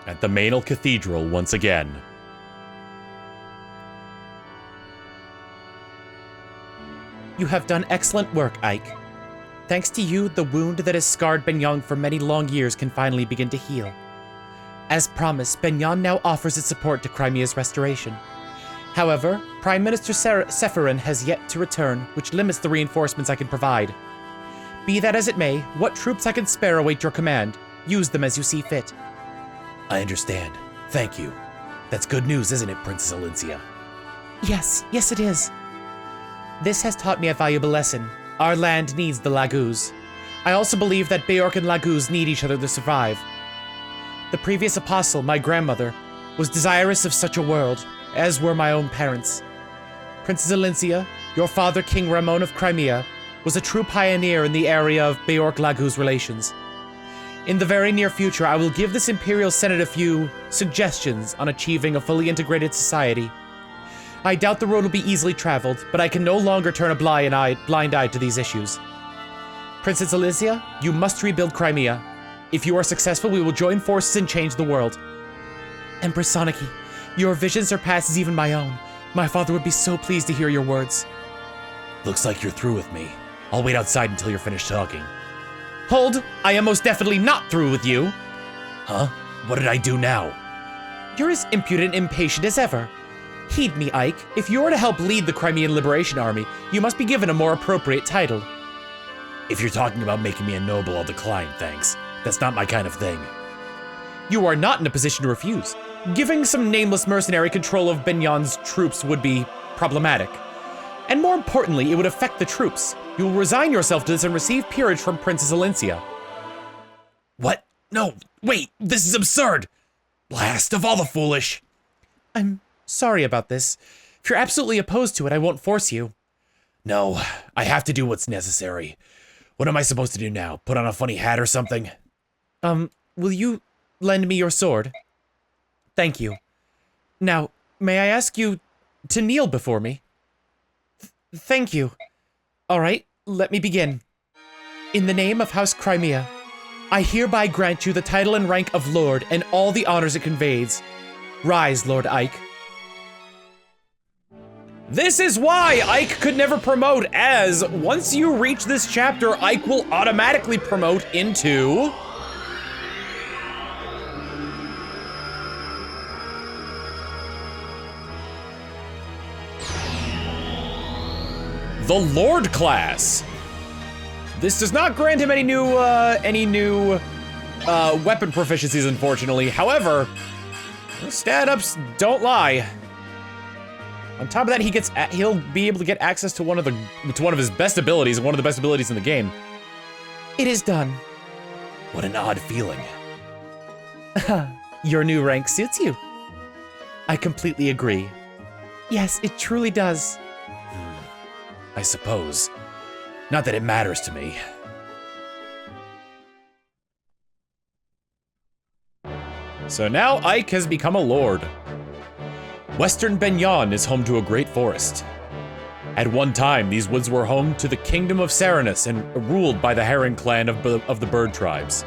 at the Maenal Cathedral once again. You have done excellent work, Ike. Thanks to you, the wound that has scarred Benyon for many long years can finally begin to heal. As promised, Benyon now offers its support to Crimea's restoration. However, Prime Minister Sephirin has yet to return, which limits the reinforcements I can provide. Be that as it may, what troops I can spare await your command. Use them as you see fit. I understand. Thank you. That's good news, isn't it, Princess Alincia? Yes, it is. This has taught me a valuable lesson. Our land needs the Laguz. I also believe that Beork and Laguz need each other to survive. The previous apostle, my grandmother, was desirous of such a world, as were my own parents. Princess Alincia, your father, King Ramon of Crimea, was a true pioneer in the area of Beork-Laguz relations. In the very near future, I will give this Imperial Senate a few suggestions on achieving a fully integrated society. I doubt the road will be easily traveled, but I can no longer turn a blind eye to these issues. Princess Alicia, you must rebuild Crimea. If you are successful, we will join forces and change the world. Empress Soniki, your vision surpasses even my own. My father would be so pleased to hear your words. Looks like you're through with me. I'll wait outside until you're finished talking. Hold! I am most definitely not through with you! Huh? What did I do now? You're as impudent and impatient as ever. Heed me, Ike. If you are to help lead the Crimean Liberation Army, you must be given a more appropriate title. If you're talking about making me a noble, I'll decline, thanks. That's not my kind of thing. You are not in a position to refuse. Giving some nameless mercenary control of Benyon's troops would be problematic. And more importantly, it would affect the troops. You will resign yourself to this and receive peerage from Princess Alincia. What? No, wait, this is absurd! Last of all the foolish! I'm sorry about this. If you're absolutely opposed to it, I won't force you. No, I have to do what's necessary. What am I supposed to do now? Put on a funny hat or something? Will you lend me your sword? Thank you. Now, may I ask you to kneel before me? Thank you. All right, let me begin. In the name of House Crimea, I hereby grant you the title and rank of Lord and all the honors it conveys. Rise, Lord Ike. This is why Ike could never promote, as once you reach this chapter, Ike will automatically promote into... the Lord class. This does not grant him any new weapon proficiencies, unfortunately. However, stat ups don't lie. On top of that, he'll be able to get access to one of his best abilities, one of the best abilities in the game. It is done. What an odd feeling. Your new rank suits you. I completely agree. Yes, it truly does. I suppose. Not that it matters to me. So now Ike has become a lord. Western Benyon is home to a great forest. At one time, these woods were home to the Kingdom of Serenus and ruled by the Heron clan of the bird tribes.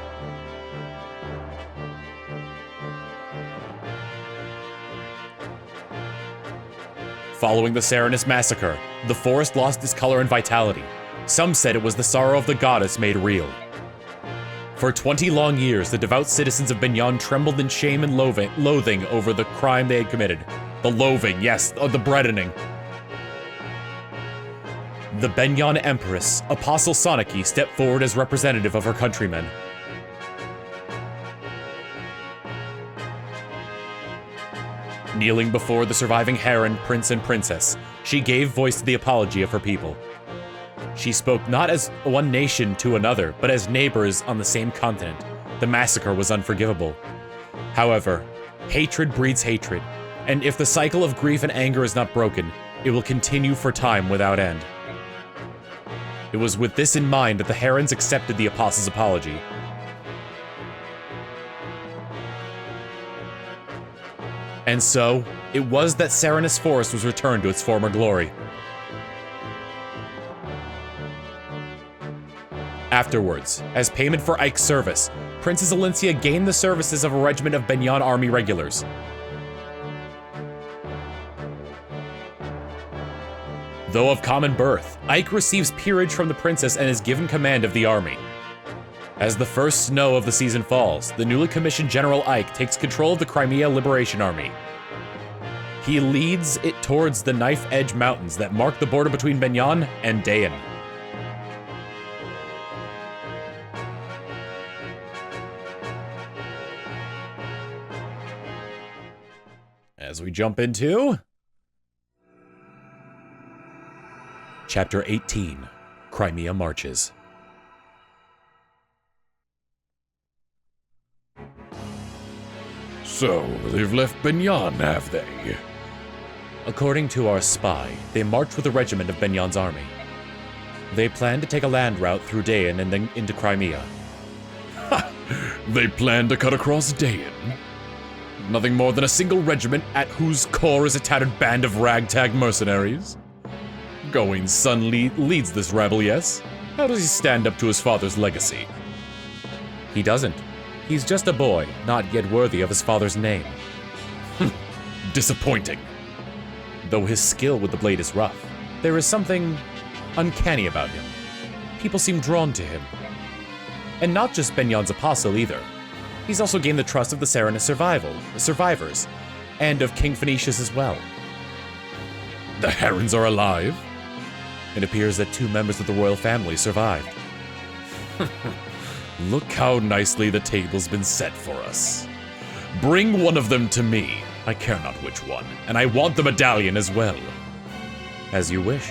Following the Serenus massacre, the forest lost its color and vitality. Some said it was the sorrow of the goddess made real. For 20 long years, the devout citizens of Benyon trembled in shame and loathing over the crime they had committed. The loathing, yes, the breadening. The Benyon Empress, Apostle Soniki, stepped forward as representative of her countrymen. Kneeling before the surviving Heron, prince and princess, she gave voice to the apology of her people. She spoke not as one nation to another, but as neighbors on the same continent. The massacre was unforgivable. However, hatred breeds hatred, and if the cycle of grief and anger is not broken, it will continue for time without end. It was with this in mind that the Herons accepted the Apostle's apology. And so, it was that Serenus Forest was returned to its former glory. Afterwards, as payment for Ike's service, Princess Alincia gained the services of a regiment of Benyan army regulars. Though of common birth, Ike receives peerage from the princess and is given command of the army. As the first snow of the season falls, the newly commissioned General Ike takes control of the Crimean Liberation Army. He leads it towards the Knife Edge Mountains that mark the border between Benyan and Daein. As we jump into Chapter 18, Crimea Marches. So, they've left Benyan, have they? According to our spy, they marched with a regiment of Benyan's army. They plan to take a land route through Daein and then into Crimea. Ha! They plan to cut across Daein? Nothing more than a single regiment at whose core is a tattered band of ragtag mercenaries? Gawain's son leads this rabble, yes? How does he stand up to his father's legacy? He doesn't. He's just a boy, not yet worthy of his father's name. Disappointing. Though his skill with the blade is rough, there is something uncanny about him. People seem drawn to him. And not just Benyan's apostle either. He's also gained the trust of the Sarena survivors, and of King Phoenicius as well. The Herons are alive? It appears that 2 members of the royal family survived. Look how nicely the table's been set for us. Bring one of them to me. I care not which one, and I want the medallion as well. As you wish.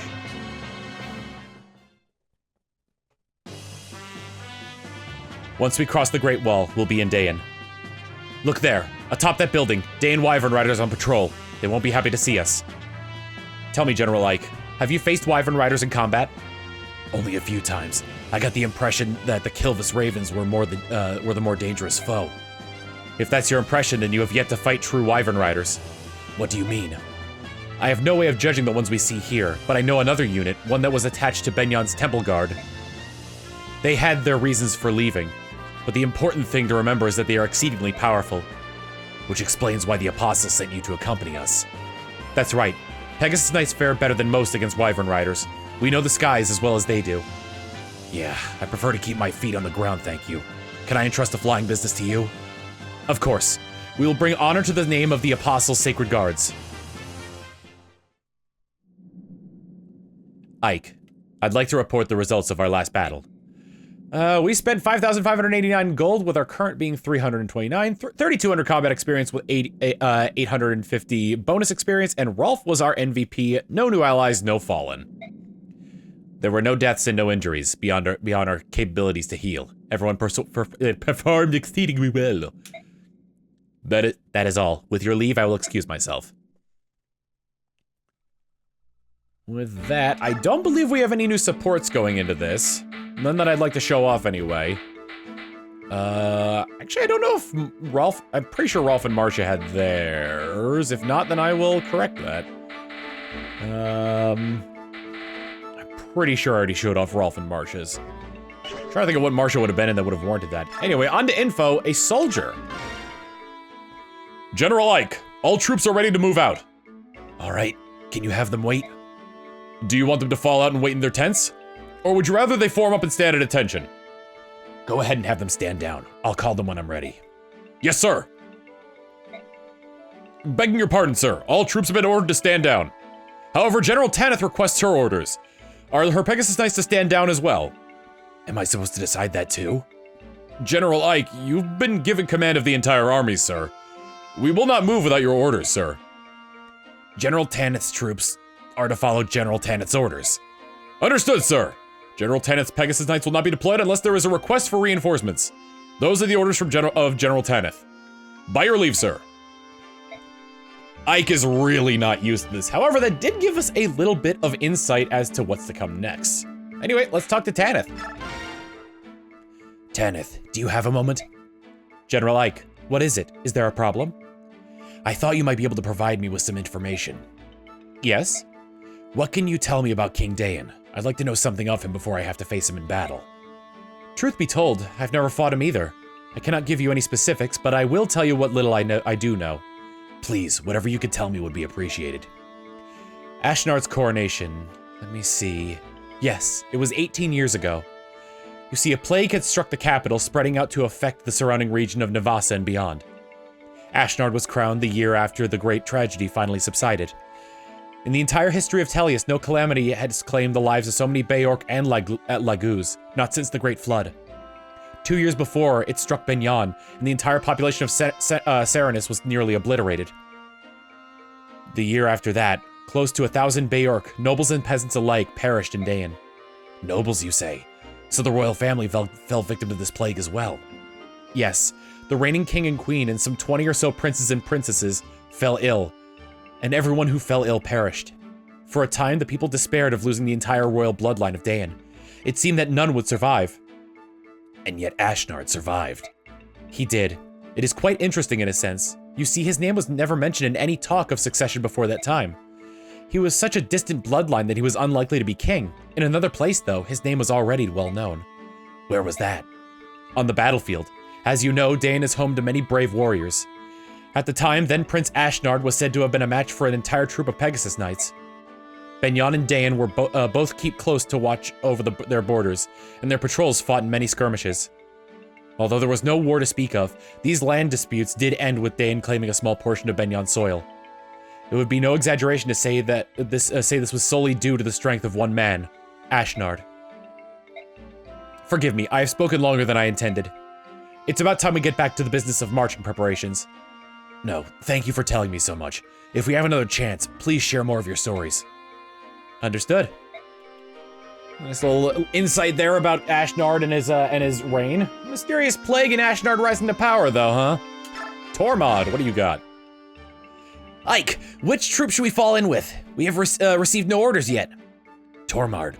Once we cross the Great Wall, we'll be in Daein. Look there, atop that building, Daein Wyvern Riders on patrol. They won't be happy to see us. Tell me, General Ike, have you faced Wyvern Riders in combat? Only a few times. I got the impression that the Kilvis Ravens were the more dangerous foe. If that's your impression, then you have yet to fight true Wyvern Riders. What do you mean? I have no way of judging the ones we see here, but I know another unit, one that was attached to Benyan's Temple Guard. They had their reasons for leaving, but the important thing to remember is that they are exceedingly powerful. Which explains why the Apostle sent you to accompany us. That's right. Pegasus Knights fare better than most against Wyvern Riders. We know the skies as well as they do. Yeah, I prefer to keep my feet on the ground, thank you. Can I entrust the flying business to you? Of course. We will bring honor to the name of the Apostle's Sacred Guards. Ike, I'd like to report the results of our last battle. We spent 5,589 gold, with our current being 329, 3,200 combat experience with 850 bonus experience, and Rolf was our MVP. No new allies, no fallen. There were no deaths and no injuries beyond our capabilities to heal. Everyone performed exceedingly well. That is all. With your leave, I will excuse myself. With that, I don't believe we have any new supports going into this. None that I'd like to show off anyway. Actually, I don't know if Rolf... I'm pretty sure Rolf and Marcia had theirs. If not, then I will correct that. I'm pretty sure I already showed off Rolf and Marcia's. Trying to think of what Marcia would have been in that would have warranted that. Anyway, on to info. A soldier. General Ike, all troops are ready to move out. All right. Can you have them wait? Do you want them to fall out and wait in their tents? Or would you rather they form up and stand at attention? Go ahead and have them stand down. I'll call them when I'm ready. Yes, sir. Begging your pardon, sir. All troops have been ordered to stand down. However, General Tanith requests her orders. Are her Pegasus Knights to stand down as well? Am I supposed to decide that too? General Ike, you've been given command of the entire army, sir. We will not move without your orders, sir. General Tanith's troops are to follow General Tanith's orders. Understood, sir. General Tanith's Pegasus Knights will not be deployed unless there is a request for reinforcements. Those are the orders from General Tanith. By your leave, sir. Ike is really not used to this. However, that did give us a little bit of insight as to what's to come next. Anyway, let's talk to Tanith. Tanith, do you have a moment? General Ike, what is it? Is there a problem? I thought you might be able to provide me with some information. Yes? What can you tell me about King Daein? I'd like to know something of him before I have to face him in battle. Truth be told, I've never fought him either. I cannot give you any specifics, but I will tell you what little I do know. Please, whatever you could tell me would be appreciated. Ashnard's coronation. Let me see. Yes, it was 18 years ago. You see, a plague had struck the capital, spreading out to affect the surrounding region of Navassa and beyond. Ashnard was crowned the year after the great tragedy finally subsided. In the entire history of Tellius, no calamity has claimed the lives of so many Beorc and Laguz, not since the Great Flood. 2 years before, it struck Benyon, and the entire population of Serenus was nearly obliterated. The year after that, close to 1,000 Beorc, nobles and peasants alike, perished in Daein. Nobles, you say? So the royal family fell victim to this plague as well? Yes, the reigning king and queen and some 20 or so princes and princesses fell ill, and everyone who fell ill perished. For a time, the people despaired of losing the entire royal bloodline of Daein. It seemed that none would survive. And yet Ashnard survived. He did. It is quite interesting in a sense. You see, his name was never mentioned in any talk of succession before that time. He was such a distant bloodline that he was unlikely to be king. In another place, though, his name was already well known. Where was that? On the battlefield. As you know, Daein is home to many brave warriors. At the time, then Prince Ashnard was said to have been a match for an entire troop of Pegasus Knights. Benyon and Daein were both keep close to watch over their borders, and their patrols fought in many skirmishes. Although there was no war to speak of, these land disputes did end with Daein claiming a small portion of Benyon's soil. It would be no exaggeration to say that this was solely due to the strength of one man, Ashnard. Forgive me, I have spoken longer than I intended. It's about time we get back to the business of marching preparations. No, thank you for telling me so much. If we have another chance, please share more of your stories. Understood. Nice little insight there about Ashnard and his reign. Mysterious plague and Ashnard rising to power, though, huh? Tormod, what do you got? Ike, which troop should we fall in with? We have received no orders yet. Tormod,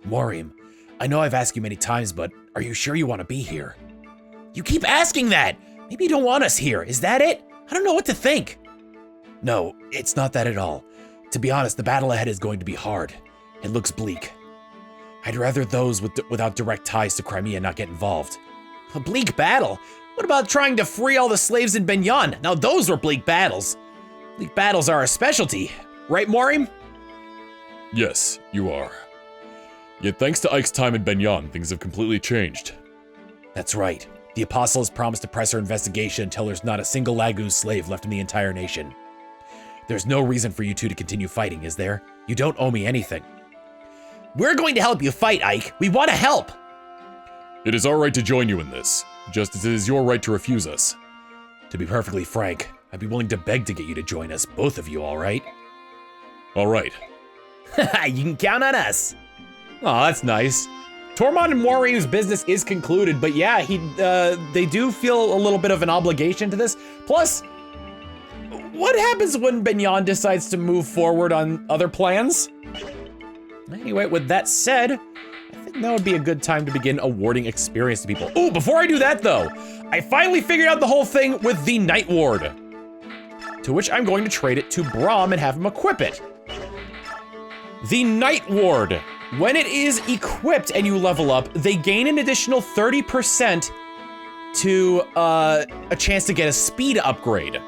Morim. I know I've asked you many times, but are you sure you want to be here? You keep asking that. Maybe you don't want us here. Is that it? I don't know what to think. No, it's not that at all. To be honest, the battle ahead is going to be hard. It looks bleak. I'd rather those without direct ties to Crimea not get involved. A bleak battle? What about trying to free all the slaves in Benyon? Now those were bleak battles. Bleak battles are our specialty. Right, Morim? Yes, you are. Yet thanks to Ike's time in Benyon, things have completely changed. That's right. The Apostle has promised to press her investigation until there's not a single Laguz slave left in the entire nation. There's no reason for you two to continue fighting, is there? You don't owe me anything. We're going to help you fight, Ike. We want to help. It is our right to join you in this, just as it is your right to refuse us. To be perfectly frank, I'd be willing to beg to get you to join us, both of you, all right? All right. You can count on us. Oh, that's nice. Tormod and Morim's business is concluded, but yeah, they do feel a little bit of an obligation to this. Plus, what happens when Benyon decides to move forward on other plans? Anyway, with that said, I think that would be a good time to begin awarding experience to people. Oh, before I do that though, I finally figured out the whole thing with the Night Ward, to which I'm going to trade it to Braum and have him equip it. The Night Ward, when it is equipped and you level up, they gain an additional 30% to a chance to get a speed upgrade.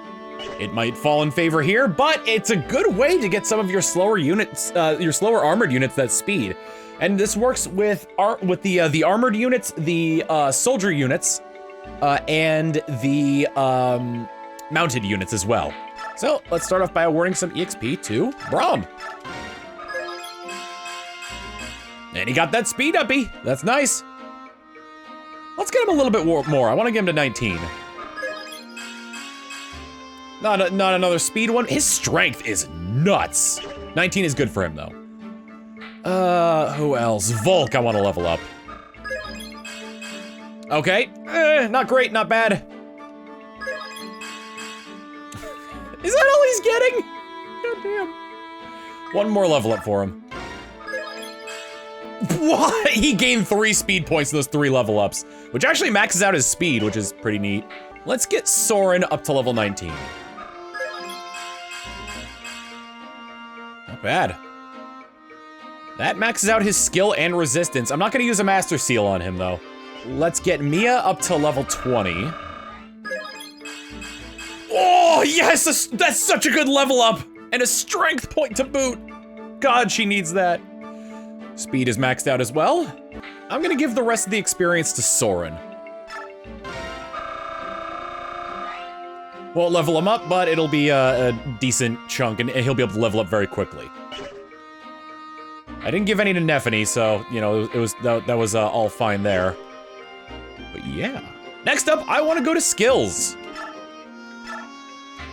It might fall in favor here, but it's a good way to get some of your slower units, your slower armored units that speed. And this works with the armored units, the soldier units, and the mounted units as well. So let's start off by awarding some EXP to Braum. And he got that speed uppy. That's nice. Let's get him a little bit more. I want to get him to 19. Not another speed one. His strength is nuts. 19 is good for him though. Who else? Volk, I want to level up. Okay, not great, not bad. Is that all he's getting? God damn. One more level up for him. What? He gained 3 speed points in those 3 level ups, which actually maxes out his speed, which is pretty neat. Let's get Soren up to level 19. Not bad. That maxes out his skill and resistance. I'm not gonna use a Master Seal on him though. let's get Mia up to level 20. Oh, yes! That's such a good level up! And a strength point to boot. God, she needs that. Speed is maxed out as well. I'm gonna give the rest of the experience to Soren. Won't level him up, but it'll be a decent chunk, and he'll be able to level up very quickly. I didn't give any to Nephany, so, you know, that was all fine there. But yeah. Next up, I want to go to skills.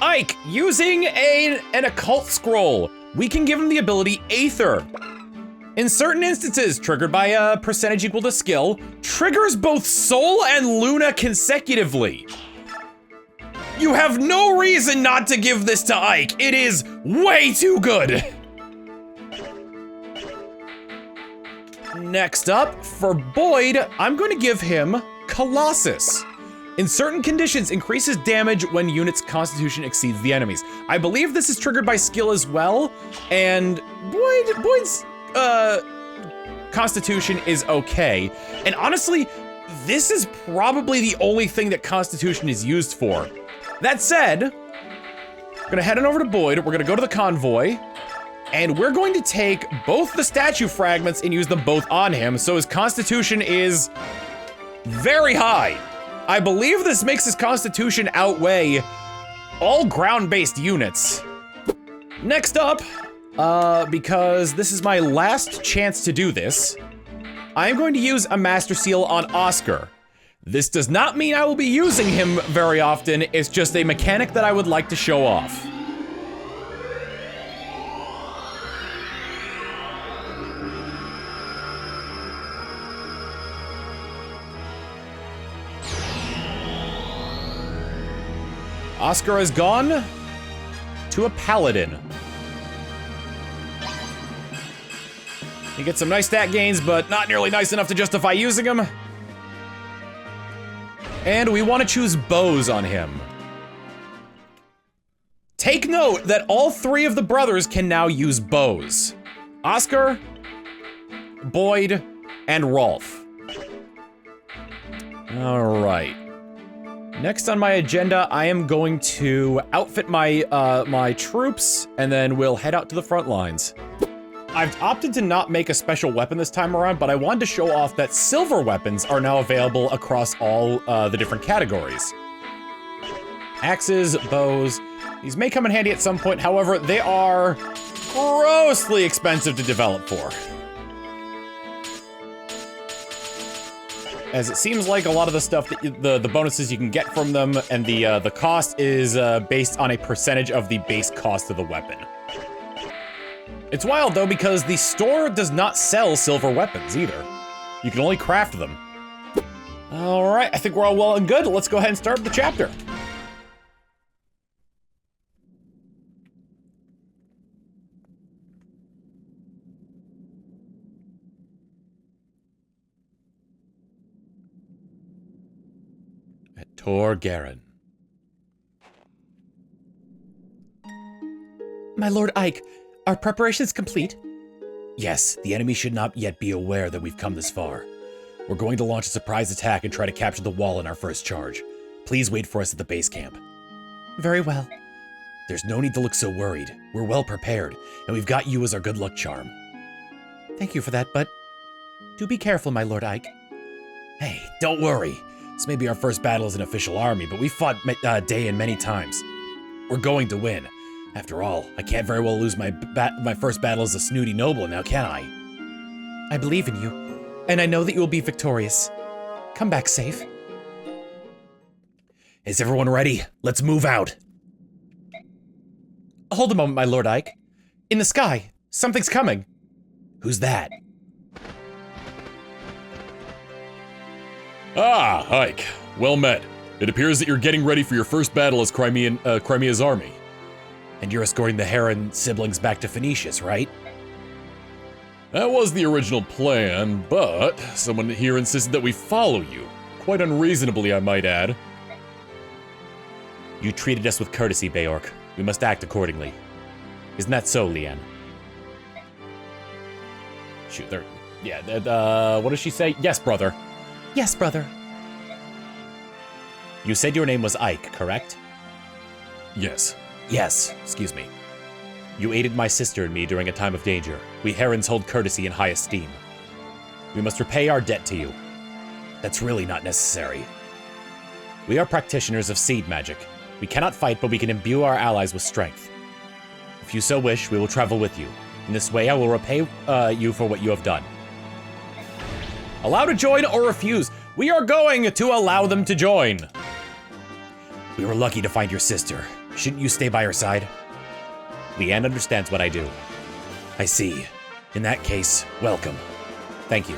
Ike, using an occult scroll, we can give him the ability Aether. In certain instances, triggered by a percentage equal to skill, triggers both Soul and Luna consecutively. You have no reason not to give this to Ike. It is way too good. Next up, for Boyd, I'm going to give him Colossus. In certain conditions, increases damage when units' constitution exceeds the enemy's. I believe this is triggered by skill as well, and Boyd's constitution is okay. And honestly, this is probably the only thing that constitution is used for. That said, we're gonna head on over to Boyd, we're gonna go to the convoy, and we're going to take both the statue fragments and use them both on him, so his constitution is very high. I believe this makes his constitution outweigh all ground-based units. Next up, because this is my last chance to do this, I'm going to use a Master Seal on Oscar. This does not mean I will be using him very often, it's just a mechanic that I would like to show off. Oscar has gone to a Paladin. He gets some nice stat gains, but not nearly nice enough to justify using him. And we want to choose bows on him. Take note that all three of the brothers can now use bows. Oscar, Boyd, and Rolf. All right. Next on my agenda, I am going to outfit my my troops, and then we'll head out to the front lines. I've opted to not make a special weapon this time around, but I wanted to show off that silver weapons are now available across all the different categories. Axes, bows, these may come in handy at some point, however, they are grossly expensive to develop for. As it seems like a lot of the stuff, that the bonuses you can get from them and the cost is based on a percentage of the base cost of the weapon. It's wild though, because the store does not sell silver weapons either. You can only craft them. All right, I think we're all well and good. Let's go ahead and start the chapter. At Tor Garen. My Lord Ike, are preparations complete? Yes, the enemy should not yet be aware that we've come this far. We're going to launch a surprise attack and try to capture the wall in our first charge. Please wait for us at the base camp. Very well. There's no need to look so worried. We're well prepared, and we've got you as our good luck charm. Thank you for that, but do be careful, my Lord Ike. Hey, don't worry. This may be our first battle as an official army, but we fought Daein many times. We're going to win. After all, I can't very well lose my first battle as a snooty noble now, can I? I believe in you, and I know that you will be victorious. Come back safe. Is everyone ready? Let's move out. Hold a moment, my Lord Ike. In the sky, something's coming. Who's that? Ah, Ike. Well met. It appears that you're getting ready for your first battle as Crimea's army. And you're escorting the Heron siblings back to Phoenicius, right? That was the original plan, but someone here insisted that we follow you. Quite unreasonably, I might add. You treated us with courtesy, Beork. We must act accordingly. Isn't that so, Leanne? Shoot, what does she say? Yes, brother. Yes, brother. You said your name was Ike, correct? Yes. Yes, excuse me. You aided my sister and me during a time of danger. We Herons hold courtesy in high esteem. We must repay our debt to you. That's really not necessary. We are practitioners of seed magic. We cannot fight, but we can imbue our allies with strength. If you so wish, we will travel with you. In this way, I will repay you for what you have done. Allow to join or refuse. We are going to allow them to join. We were lucky to find your sister. Shouldn't you stay by her side? Leanne understands what I do. I see. In that case, welcome. Thank you.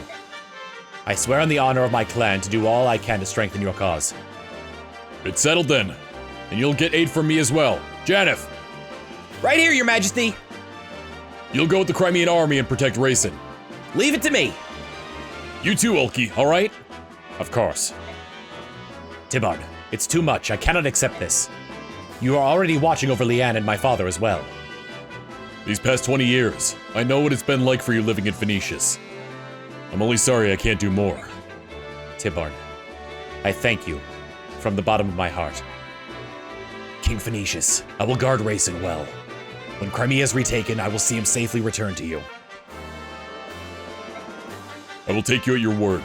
I swear on the honor of my clan to do all I can to strengthen your cause. It's settled then. And you'll get aid from me as well. Janaff, Right here, your majesty. you'll go with the Crimean Army and protect Reyson. Leave it to me. You too, Ulki, alright? Of course. Tibard, it's too much. I cannot accept this. You are already watching over Leanne and my father as well. These past 20 years, I know what it's been like for you living in Phoenicius. I'm only sorry I can't do more. Tibard, I thank you from the bottom of my heart. King Phoenicius, I will guard Reyson well. When Crimea is retaken, I will see him safely return to you. I will take you at your word.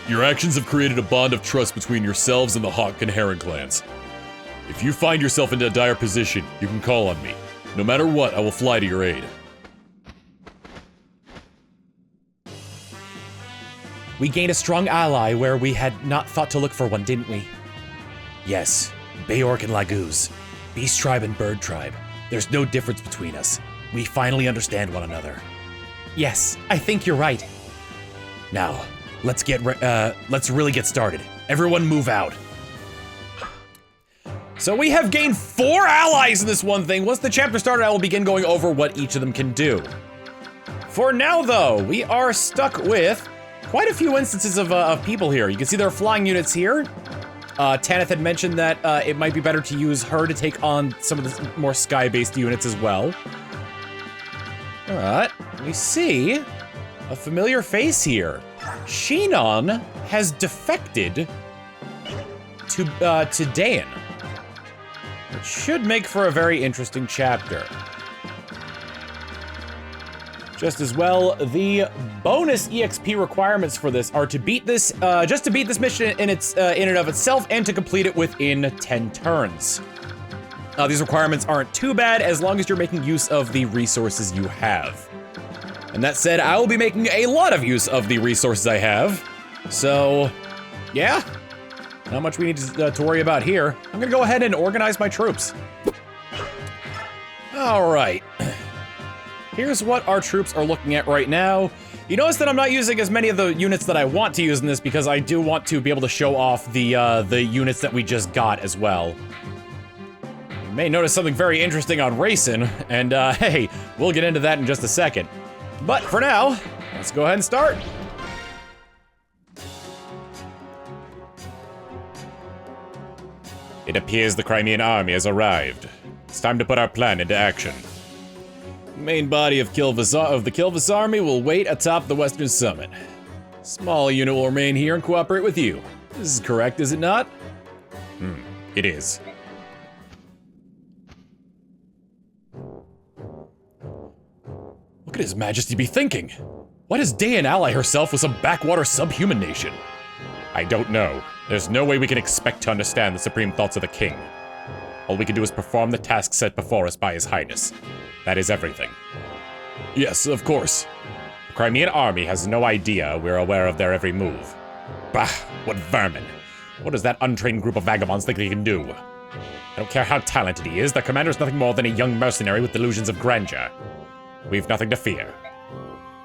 Your actions have created a bond of trust between yourselves and the Hawk and Heron clans. If you find yourself in a dire position, you can call on me. No matter what, I will fly to your aid. We gained a strong ally where we had not thought to look for one, didn't we? Yes, Beork and Laguz. Beast tribe and bird tribe. There's no difference between us. We finally understand one another. Yes, I think you're right. Now, let's really get started. Everyone move out. So we have gained 4 allies in this one thing. Once the chapter started, I will begin going over what each of them can do. For now, though, we are stuck with quite a few instances of people here. You can see there are flying units here. Tanith had mentioned that it might be better to use her to take on some of the more sky-based units as well. But we see a familiar face here. Shinon has defected to Daein, which should make for a very interesting chapter. Just as well, the bonus EXP requirements for this are to beat this, just to beat this mission in and of itself, and to complete it within 10 turns. These requirements aren't too bad as long as you're making use of the resources you have. And that said, I will be making a lot of use of the resources I have. So, yeah, not much we need to worry about here. I'm gonna go ahead and organize my troops. All right. Here's what our troops are looking at right now. You notice that I'm not using as many of the units that I want to use in this because I do want to be able to show off the units that we just got as well. You may notice something very interesting on Reyson, and hey, we'll get into that in just a second. But for now, let's go ahead and start. It appears the Crimean army has arrived. It's time to put our plan into action. The main body of the Kilvis army will wait atop the western summit. Small unit will remain here and cooperate with you. This is correct, is it not? It is. What could His Majesty be thinking? Why does Daein ally herself with some backwater subhuman nation? I don't know. There's no way we can expect to understand the supreme thoughts of the king. All we can do is perform the task set before us by His Highness. That is everything. Yes, of course. The Crimean army has no idea we're aware of their every move. Bah, what vermin. What does that untrained group of vagabonds think they can do? I don't care how talented he is, the commander's nothing more than a young mercenary with delusions of grandeur. We've nothing to fear.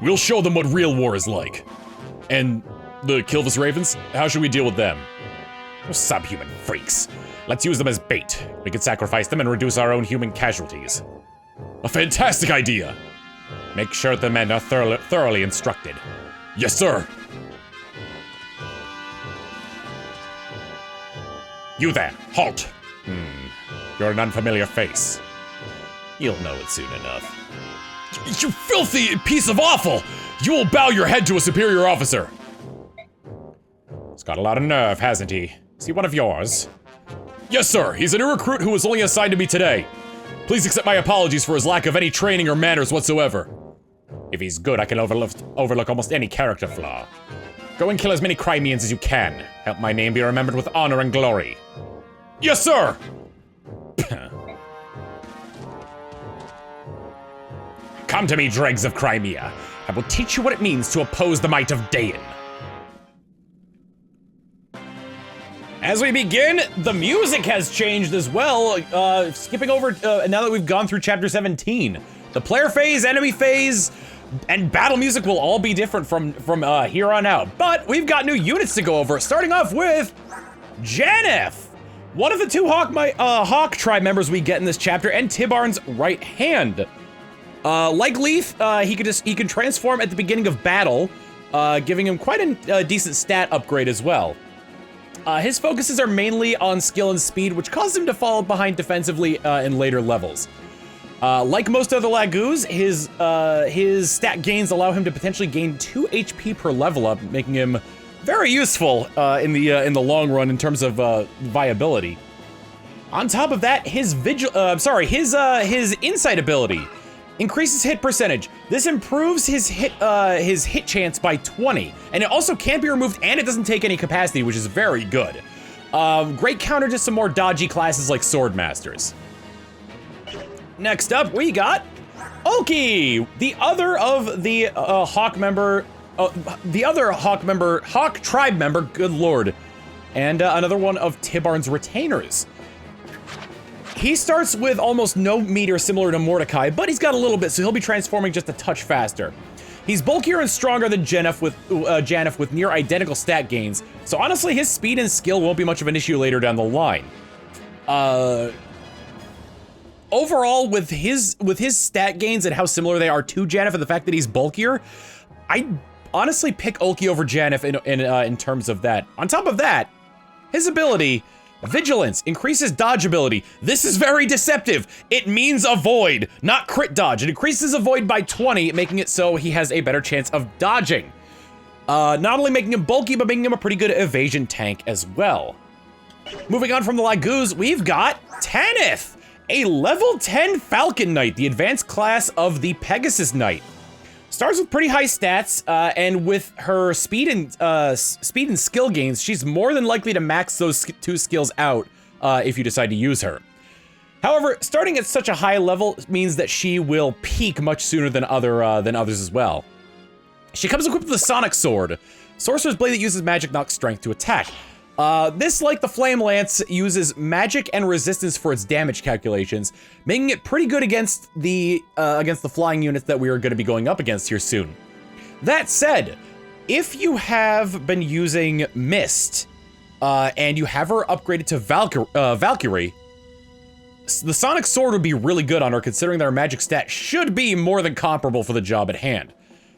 We'll show them what real war is like. And the Kilvis Ravens, how should we deal with them? They're subhuman freaks. Let's use them as bait. We can sacrifice them and reduce our own human casualties. A fantastic idea! Make sure the men are thoroughly instructed. Yes, sir! You there, halt! You're an unfamiliar face. You'll know it soon enough. You filthy piece of offal! You will bow your head to a superior officer! Got a lot of nerve, hasn't he? Is he one of yours? Yes, sir. He's a new recruit who was only assigned to me today. Please accept my apologies for his lack of any training or manners whatsoever. If he's good, I can overlook almost any character flaw. Go and kill as many Crimeans as you can. Help my name be remembered with honor and glory. Yes, sir! Come to me, dregs of Crimea. I will teach you what it means to oppose the might of Daein. As we begin, the music has changed as well. Skipping over, now that we've gone through chapter 17. The player phase, enemy phase, and battle music will all be different from here on out. But we've got new units to go over, starting off with Janaff, one of the two Hawk tribe members we get in this chapter, and Tibarn's right hand. Like Leaf, he can transform at the beginning of battle, giving him quite a decent stat upgrade as well. His focuses are mainly on skill and speed, which causes him to fall behind defensively in later levels. Like most other Laguz, his stat gains allow him to potentially gain 2 HP per level up, making him very useful in the long run in terms of viability. On top of that, his insight ability increases hit percentage. This improves his hit chance by 20, and it also can't be removed, and it doesn't take any capacity, which is very good. Great counter to some more dodgy classes like Sword Masters. Next up, we got Ulki, the other of the Hawk tribe member, good lord, and another one of Tibarn's retainers. He starts with almost no meter, similar to Mordecai, but he's got a little bit, so he'll be transforming just a touch faster. He's bulkier and stronger than Janaff with near identical stat gains, so honestly, his speed and skill won't be much of an issue later down the line. Overall, with his stat gains and how similar they are to Janaff and the fact that he's bulkier, I honestly pick Ulki over Janaff in terms of that. On top of that, his ability, Vigilance, increases dodge ability. This is very deceptive. It means avoid, not crit dodge. It increases avoid by 20, making it so he has a better chance of dodging. Not only making him bulky, but making him a pretty good evasion tank as well. Moving on from the Laguz, we've got Tanith, a level 10 Falcon Knight, the advanced class of the Pegasus Knight. Starts with pretty high stats, and with her speed and skill gains, she's more than likely to max those two skills out if you decide to use her. However, starting at such a high level means that she will peak much sooner than others as well. She comes equipped with a Sonic Sword, Sorcerer's Blade that uses magic knock strength to attack. This, like the Flame Lance, uses magic and resistance for its damage calculations, making it pretty good against the flying units that we are going to be going up against here soon. That said, if you have been using Mist, and you have her upgraded to Valkyrie, the Sonic Sword would be really good on her, considering that her magic stat should be more than comparable for the job at hand.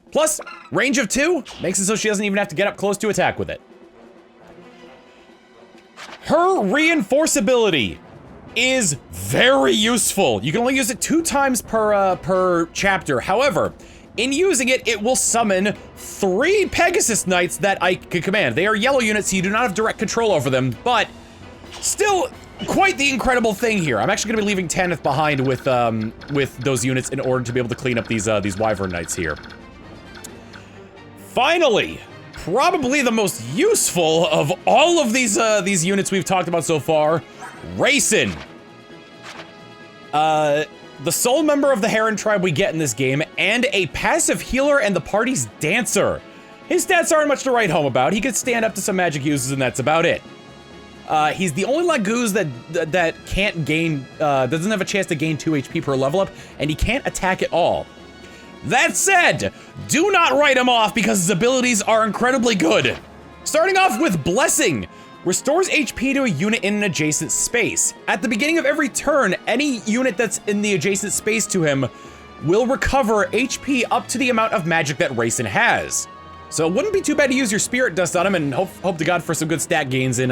Plus, range of 2 makes it so she doesn't even have to get up close to attack with it. Her reinforceability is very useful. You can only use it 2 times per chapter. However, in using it, it will summon 3 Pegasus Knights that I can command. They are yellow units, so you do not have direct control over them, but still quite the incredible thing here. I'm actually gonna be leaving Tanith behind with those units in order to be able to clean up these Wyvern Knights here. Finally, probably the most useful of all of these units we've talked about so far, Reyson. The sole member of the Heron tribe we get in this game, and a passive healer and the party's dancer. His stats aren't much to write home about. He can stand up to some magic uses, and that's about it. He's the only Laguz that can't gain, doesn't have a chance to gain 2 HP per level up, and he can't attack at all. That said, do not write him off because his abilities are incredibly good. Starting off with Blessing, restores HP to a unit in an adjacent space. At the beginning of every turn, any unit that's in the adjacent space to him will recover HP up to the amount of magic that Reyson has. So it wouldn't be too bad to use your Spirit Dust on him and hope to God for some good stat gains in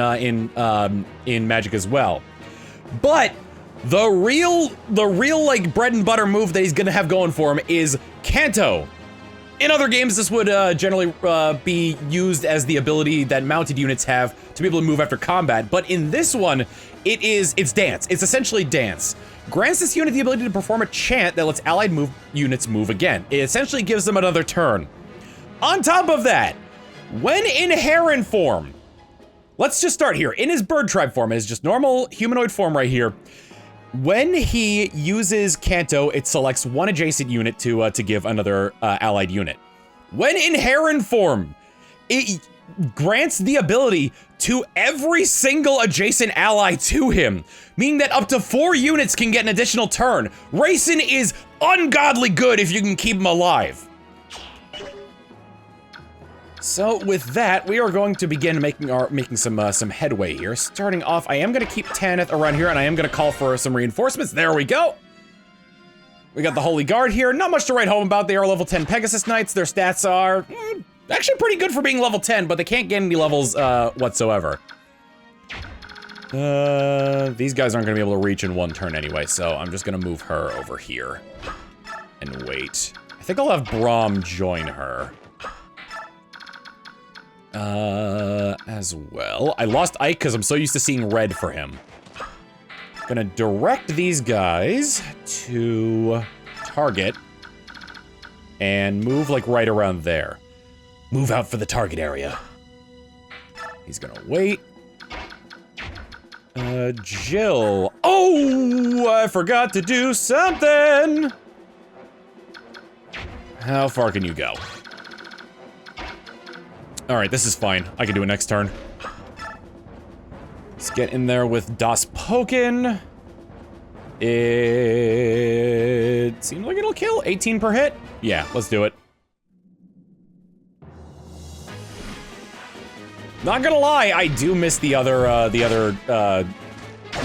magic as well. But the real like bread and butter move that he's gonna have going for him is Canto. In other games, this would generally be used as the ability that mounted units have to be able to move after combat, but in this one, it's dance. It's essentially dance. Grants this unit the ability to perform a chant that lets allied units move again. It essentially gives them another turn. On top of that, when in Heron form, let's just start here. In his bird tribe form, his just normal humanoid form right here, when he uses Canto, it selects one adjacent unit to give another allied unit. When in Heron form, it grants the ability to every single adjacent ally to him, meaning that up to 4 units can get an additional turn. Reyson is ungodly good if you can keep him alive. So with that, we are going to begin making some headway here. Starting off, I am going to keep Tanith around here, and I am going to call for some reinforcements. There we go. We got the Holy Guard here. Not much to write home about. They are level 10 Pegasus Knights. Their stats are actually pretty good for being level 10, but they can't gain any levels whatsoever. These guys aren't going to be able to reach in one turn anyway, so I'm just going to move her over here and wait. I think I'll have Braum join her. As well. I lost Ike because I'm so used to seeing red for him. Gonna direct these guys to target and move like right around there. Move out for the target area. He's gonna wait. Jill. Oh, I forgot to do something. How far can you go? All right, this is fine. I can do it next turn. Let's get in there with Das Poken. It seems like it'll kill. 18 per hit. Yeah, let's do it. Not gonna lie, I do miss the other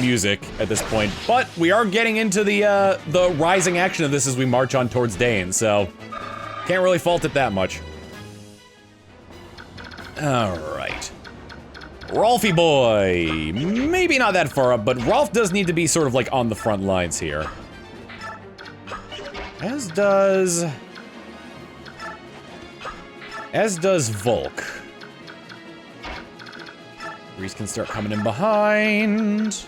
music at this point, but we are getting into the rising action of this as we march on towards Daein, so can't really fault it that much. All right. Rolfie boy. Maybe not that far up, but Rolf does need to be sort of like on the front lines here. As does Volk. Reese can start coming in behind.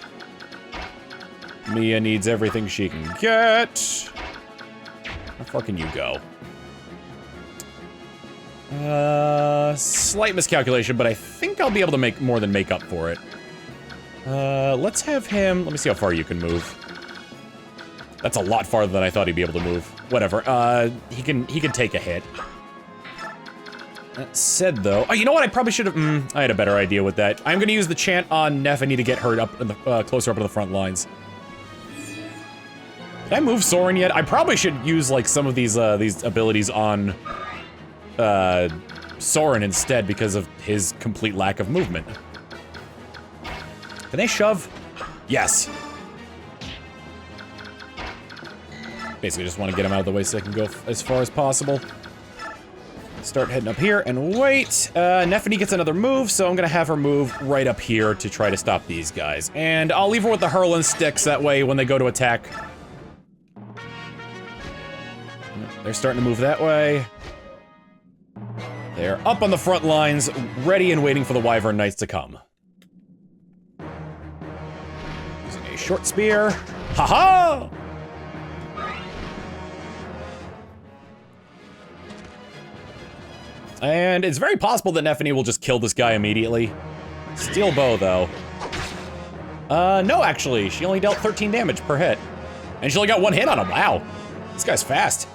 Mia needs everything she can get. How far can you go? Slight miscalculation, but I think I'll be able to make more than make up for it. Let's have him, let me see how far you can move. That's a lot farther than I thought he'd be able to move. Whatever, he can take a hit. That said, though, oh, you know what? I probably should have, I had a better idea with that. I'm gonna use the chant on Neff. I need to get her up in the, closer up to the front lines. Did I move Soren yet? I probably should use, like, some of these abilities on, Soren instead because of his complete lack of movement. Can they shove? Yes. Basically just want to get him out of the way so I can go as far as possible. Start heading up here and wait. Neffany gets another move, so I'm gonna have her move right up here to try to stop these guys. And I'll leave her with the hurling sticks, that way when they go to attack. They're starting to move that way. They're up on the front lines, ready and waiting for the Wyvern Knights to come. Using a short spear. Ha-ha! And it's very possible that Neffany will just kill this guy immediately. Steel bow, though. No, actually. She only dealt 13 damage per hit. And she only got 1 hit on him. Wow. This guy's fast.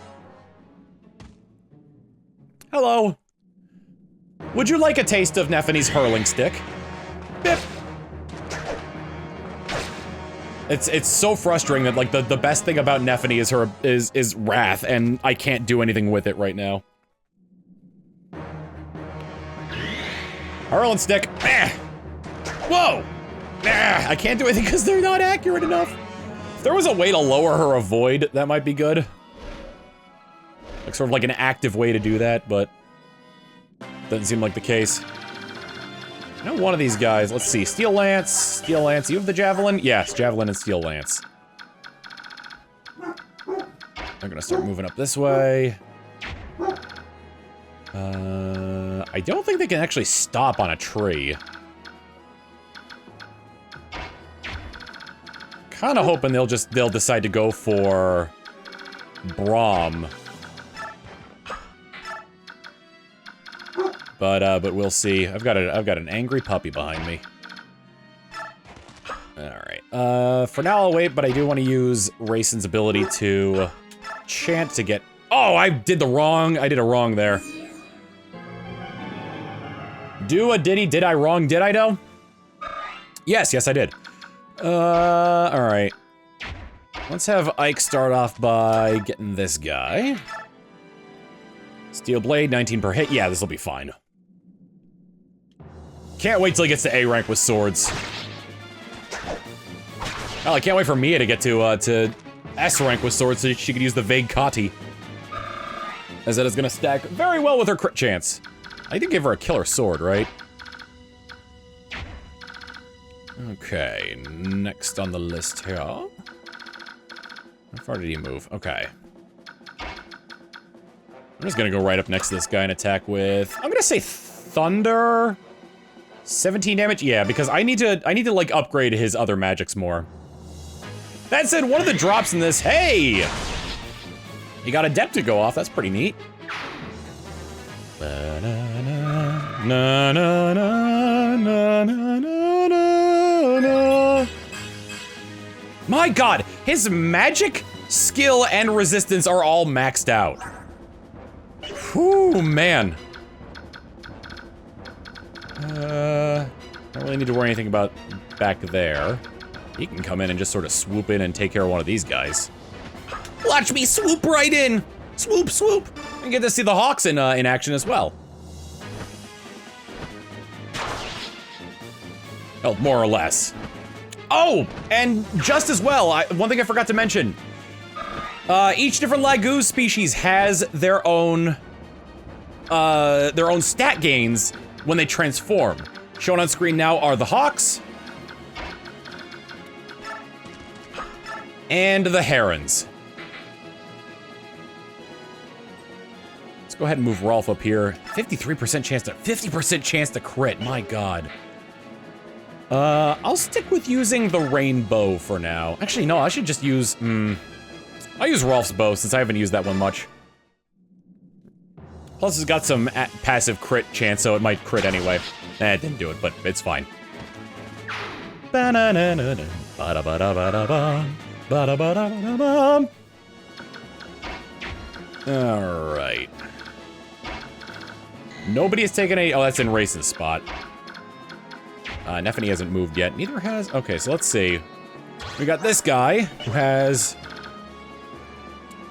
Hello. Would you like a taste of Neffany's hurling stick? Bip. It's so frustrating that, like, the best thing about Neffany is her is wrath, and I can't do anything with it right now. Hurling stick. Ah. Whoa! Ah, I can't do anything because they're not accurate enough. If there was a way to lower her avoid, that might be good. Like, sort of like an active way to do that, but doesn't seem like the case. I know one of these guys, let's see, Steel Lance, you have the Javelin? Yes, Javelin and Steel Lance. I'm gonna start moving up this way. I don't think they can actually stop on a tree. Kind of hoping they'll decide to go for Braum. But we'll see. I've got an angry puppy behind me. Alright. For now I'll wait, but I do want to use Reyson's ability to chant to get... Oh, I did a wrong there. Did I wrong, did I know? Yes, I did. Alright. Let's have Ike start off by getting this guy. Steel Blade, 19 per hit. Yeah, this'll be fine. Can't wait till he gets to A rank with swords. Well, I can't wait for Mia to get to S rank with swords so she could use the Vague Kati. As that is gonna stack very well with her crit chance. I did give her a killer sword, right? Okay, next on the list here. How far did he move? Okay. I'm just gonna go right up next to this guy and attack with... I'm gonna say Thunder... 17 damage? Yeah, because I need to like upgrade his other magics more. That said, one of the drops in this... Hey! You got Adept to go off, that's pretty neat. My god, his magic, skill, and resistance are all maxed out. Whew, man. Don't really need to worry anything about back there. He can come in and just sort of swoop in and take care of one of these guys. Watch me swoop right in! Swoop, swoop! And get to see the Hawks in action as well. Oh, more or less. Oh, and just as well, one thing I forgot to mention. Each different Laguz species has their own stat gains when they transform. Shown on screen now are the Hawks and the Herons. Let's go ahead and move Rolf up here. 50% chance to crit, my god. I'll stick with using the rainbow for now. Actually, no, I should just use, I'll use Rolf's bow since I haven't used that one much. Plus it's got some passive crit chance, so it might crit anyway. It didn't do it, but it's fine. Alright. Nobody has taken a... Oh, that's in Reyson's spot. Neffany hasn't moved yet. Neither has... Okay, so let's see. We got this guy who has...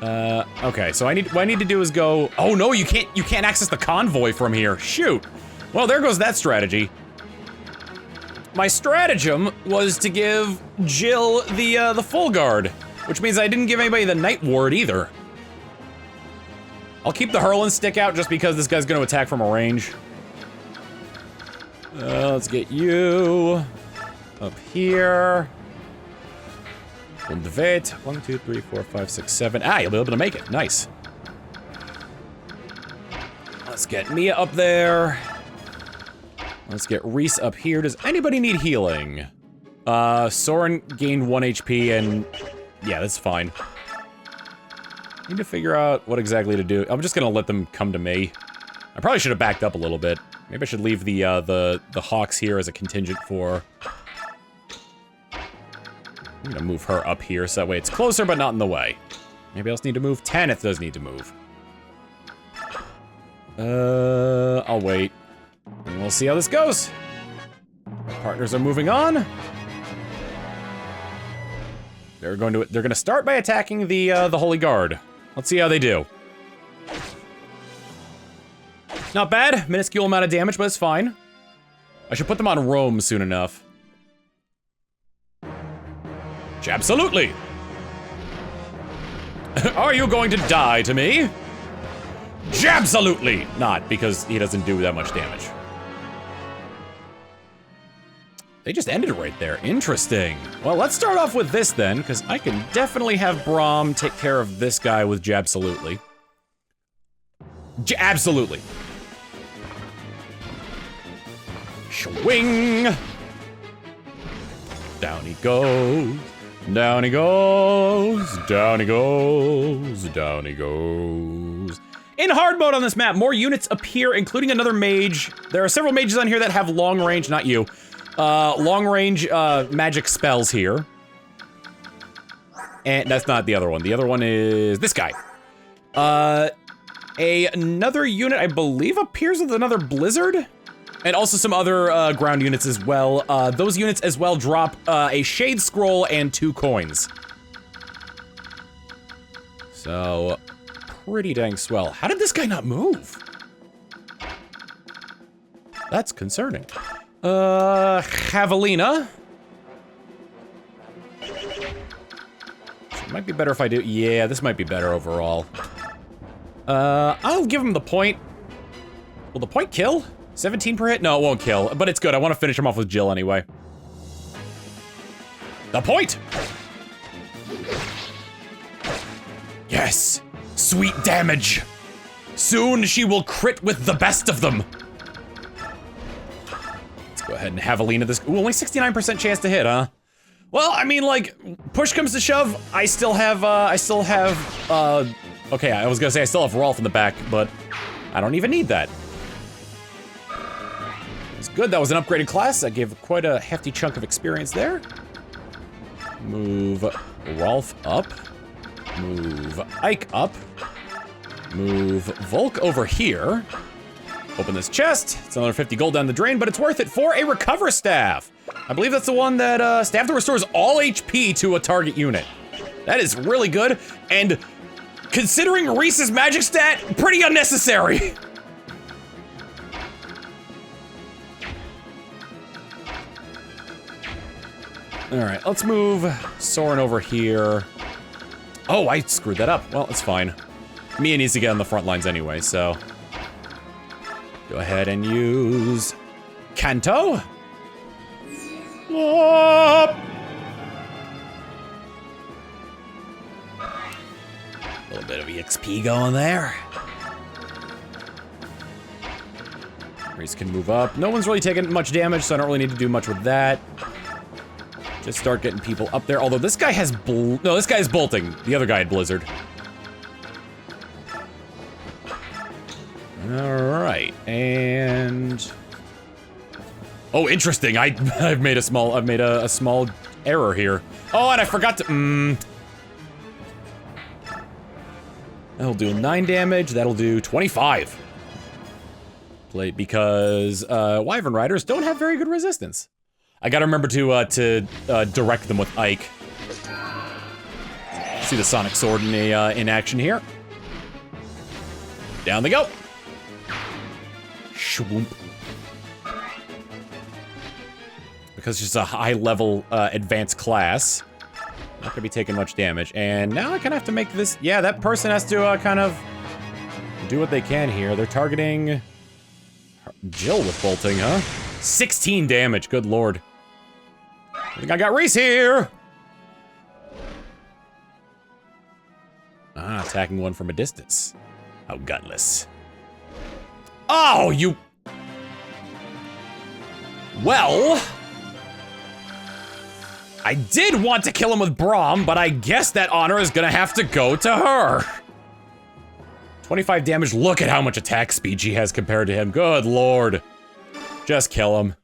Okay, so what I need to do is go... Oh no, you can't access the convoy from here. Shoot. Well, there goes that strategy. My stratagem was to give Jill the full guard, which means I didn't give anybody the night ward either. I'll keep the hurling stick out just because this guy's gonna attack from a range. Let's get you up here. Und wait. 1, 2, 3, 4, 5, 6, 7. Ah, you'll be able to make it. Nice. Let's get Mia up there. Let's get Reese up here. Does anybody need healing? Soren gained 1 HP and... Yeah, that's fine. Need to figure out what exactly to do. I'm just gonna let them come to me. I probably should have backed up a little bit. Maybe I should leave the Hawks here as a contingent for... I'm gonna move her up here so that way it's closer but not in the way. Maybe else need to move? Tanith does need to move. I'll wait. And we'll see how this goes. Our partners are moving on. They're gonna start by attacking the Holy Guard. Let's see how they do. Not bad, minuscule amount of damage, but it's fine. I should put them on Rome soon enough. Absolutely. Are you going to die to me? Absolutely not, because he doesn't do that much damage. They just ended right there. Interesting. Well, let's start off with this then, because I can definitely have Braum take care of this guy with Jabsolutely. Absolutely. Swing! Down he goes. Down he goes. Down he goes. Down he goes. In hard mode on this map, more units appear, including another mage. There are several mages on here that have long range, not you, long range magic spells here. And that's not the other one. The other one is this guy. Another unit, I believe, appears with another blizzard. And also some other ground units as well. Those units as well drop a shade scroll and 2 coins. So, pretty dang swell. How did this guy not move? That's concerning. Javelina. Might be better if I do. Yeah, this might be better overall. I'll give him the point. Will the point kill? 17 per hit? No, it won't kill, but it's good. I want to finish him off with Jill anyway. The point! Yes! Sweet damage! Soon she will crit with the best of them! Let's go ahead and Javelina this. Ooh, only 69% chance to hit, huh? Well, I mean, like, push comes to shove, I still have, okay, I was gonna say I still have Rolf in the back, but I don't even need that. It's good, that was an upgraded class. That gave quite a hefty chunk of experience there. Move Rolf up. Move Ike up. Move Volk over here. Open this chest. It's another 50 gold down the drain, but it's worth it for a Recover Staff. I believe that's the one that, staff that restores all HP to a target unit. That is really good, and considering Reese's magic stat, pretty unnecessary. All right, let's move Soren over here. Oh, I screwed that up. Well, it's fine. Mia needs to get on the front lines anyway, so. Go ahead and use Kanto. Up. A little bit of EXP going there. Reese can move up. No one's really taking much damage, so I don't really need to do much with that. Just start getting people up there. Although this guy has no, this guy is bolting. The other guy had Blizzard. All right, and oh, interesting. I've made a small error here. Oh, and I forgot to. That'll do 9 damage. That'll do 25. Play because Wyvern Riders don't have very good resistance. I gotta remember to direct them with Ike. See the Sonic Sword in action here. Down they go. Shwoomp. Because she's a high-level advanced class, not gonna be taking much damage. And now I kind of have to make this. Yeah, that person has to kind of do what they can here. They're targeting Jill with bolting, huh? 16 damage. Good lord. I think I got Reese here. Ah, attacking one from a distance. How gutless. Oh, you. Well, I did want to kill him with Braum, but I guess that honor is gonna have to go to her. 25 damage. Look at how much attack speed she has compared to him. Good lord. Just kill him.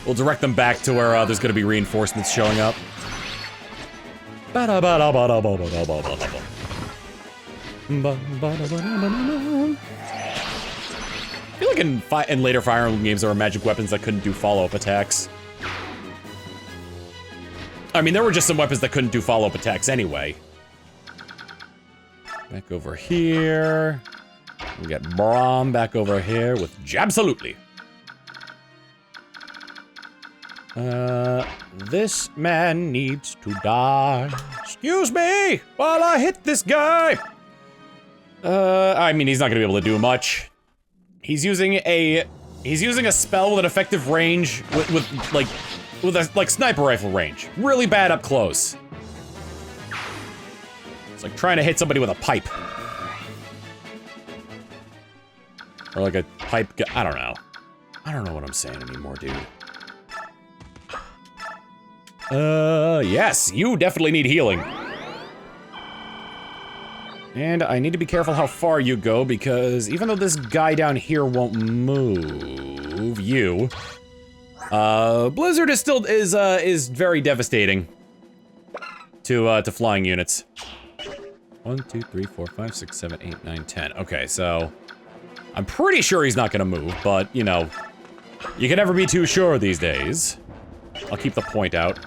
We'll direct them back to where there's gonna be reinforcements showing up. I feel like in later Fire Emblem games there were magic weapons that couldn't do follow-up attacks. I mean, there were just some weapons that couldn't do follow-up attacks anyway. Back over here. We get Braum back over here with Jabsolutely. This man needs to die. Excuse me while I hit this guy. I mean, he's not gonna be able to do much. He's using a spell with an effective range with a sniper rifle range. Really bad up close. It's like trying to hit somebody with a pipe. Or like a pipe I don't know. I don't know what I'm saying anymore, dude. Yes, you definitely need healing. And I need to be careful how far you go, because even though this guy down here won't move you, Blizzard is still is very devastating to flying units. 1, 2, 3, 4, 5, 6, 7, 8, 9, 10. Okay, so I'm pretty sure he's not gonna move, but you know, you can never be too sure these days. I'll keep the point out.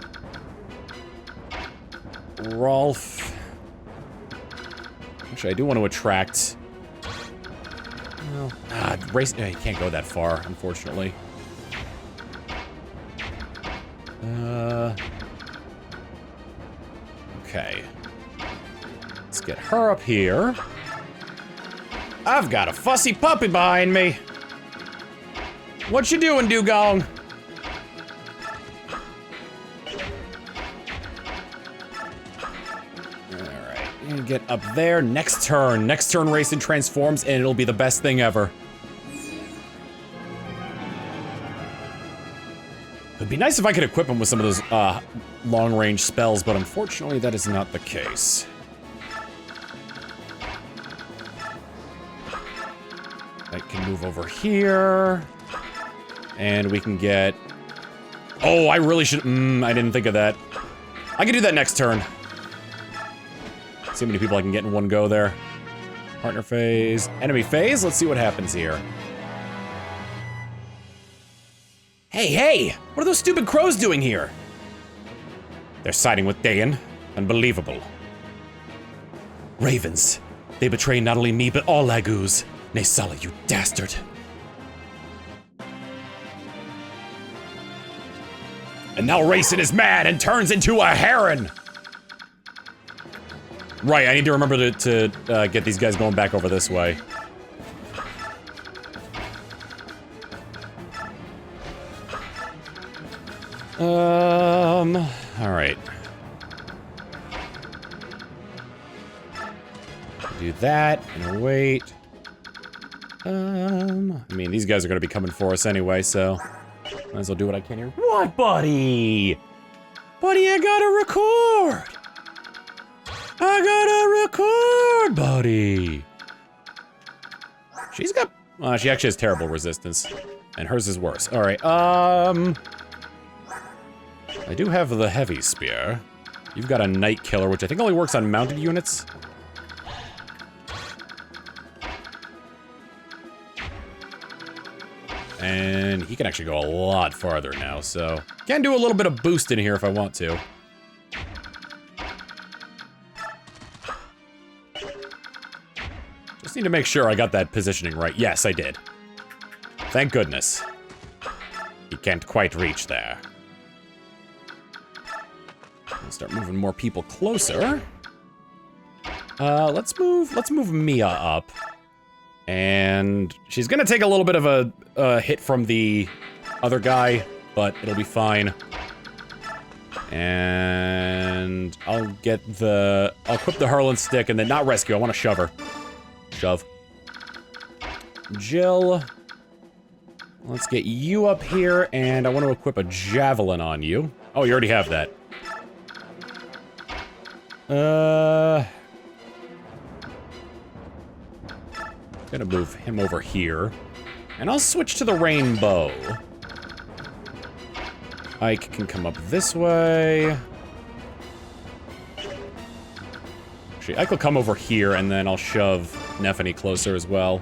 Rolf. Actually, I do want to attract. Well, Reyson. You can't go that far, unfortunately. Okay. Let's get her up here. I've got a fussy puppy behind me. What you doing, Dugong? Alright, get up there. Next turn, Reyson transforms, and it'll be the best thing ever. It'd be nice if I could equip him with some of those long-range spells, but unfortunately that is not the case. I can move over here. And we can get... Oh, I really should... I didn't think of that. I can do that next turn. See how many people I can get in one go there. Partner phase. Enemy phase? Let's see what happens here. Hey! What are those stupid crows doing here? They're siding with Daein. Unbelievable. Ravens. They betray not only me, but all Laguz. Naysala, you dastard. And now Reyson is mad and turns into a Heron! Right, I need to remember to get these guys going back over this way. Alright. Do that, and wait. I mean, these guys are gonna be coming for us anyway, so... might as well do what I can here. What, buddy? Buddy, I gotta record! Buddy! She's got... she actually has terrible resistance. And hers is worse. Alright, I do have the heavy spear. You've got a night killer, which I think only works on mounted units. And he can actually go a lot farther now, so... can do a little bit of boost in here if I want to. Just need to make sure I got that positioning right. Yes, I did. Thank goodness. He can't quite reach there. I'll start moving more people closer. Let's move Mia up. And she's gonna take a little bit of a hit from the other guy, but it'll be fine. And I'll equip the hurling stick and then not rescue, I want to shove her. Shove. Jill. Let's get you up here, and I want to equip a javelin on you. Oh, you already have that. Gonna move him over here. And I'll switch to the rainbow. Ike can come up this way. Actually, Ike will come over here, and then I'll shove Nephany closer as well.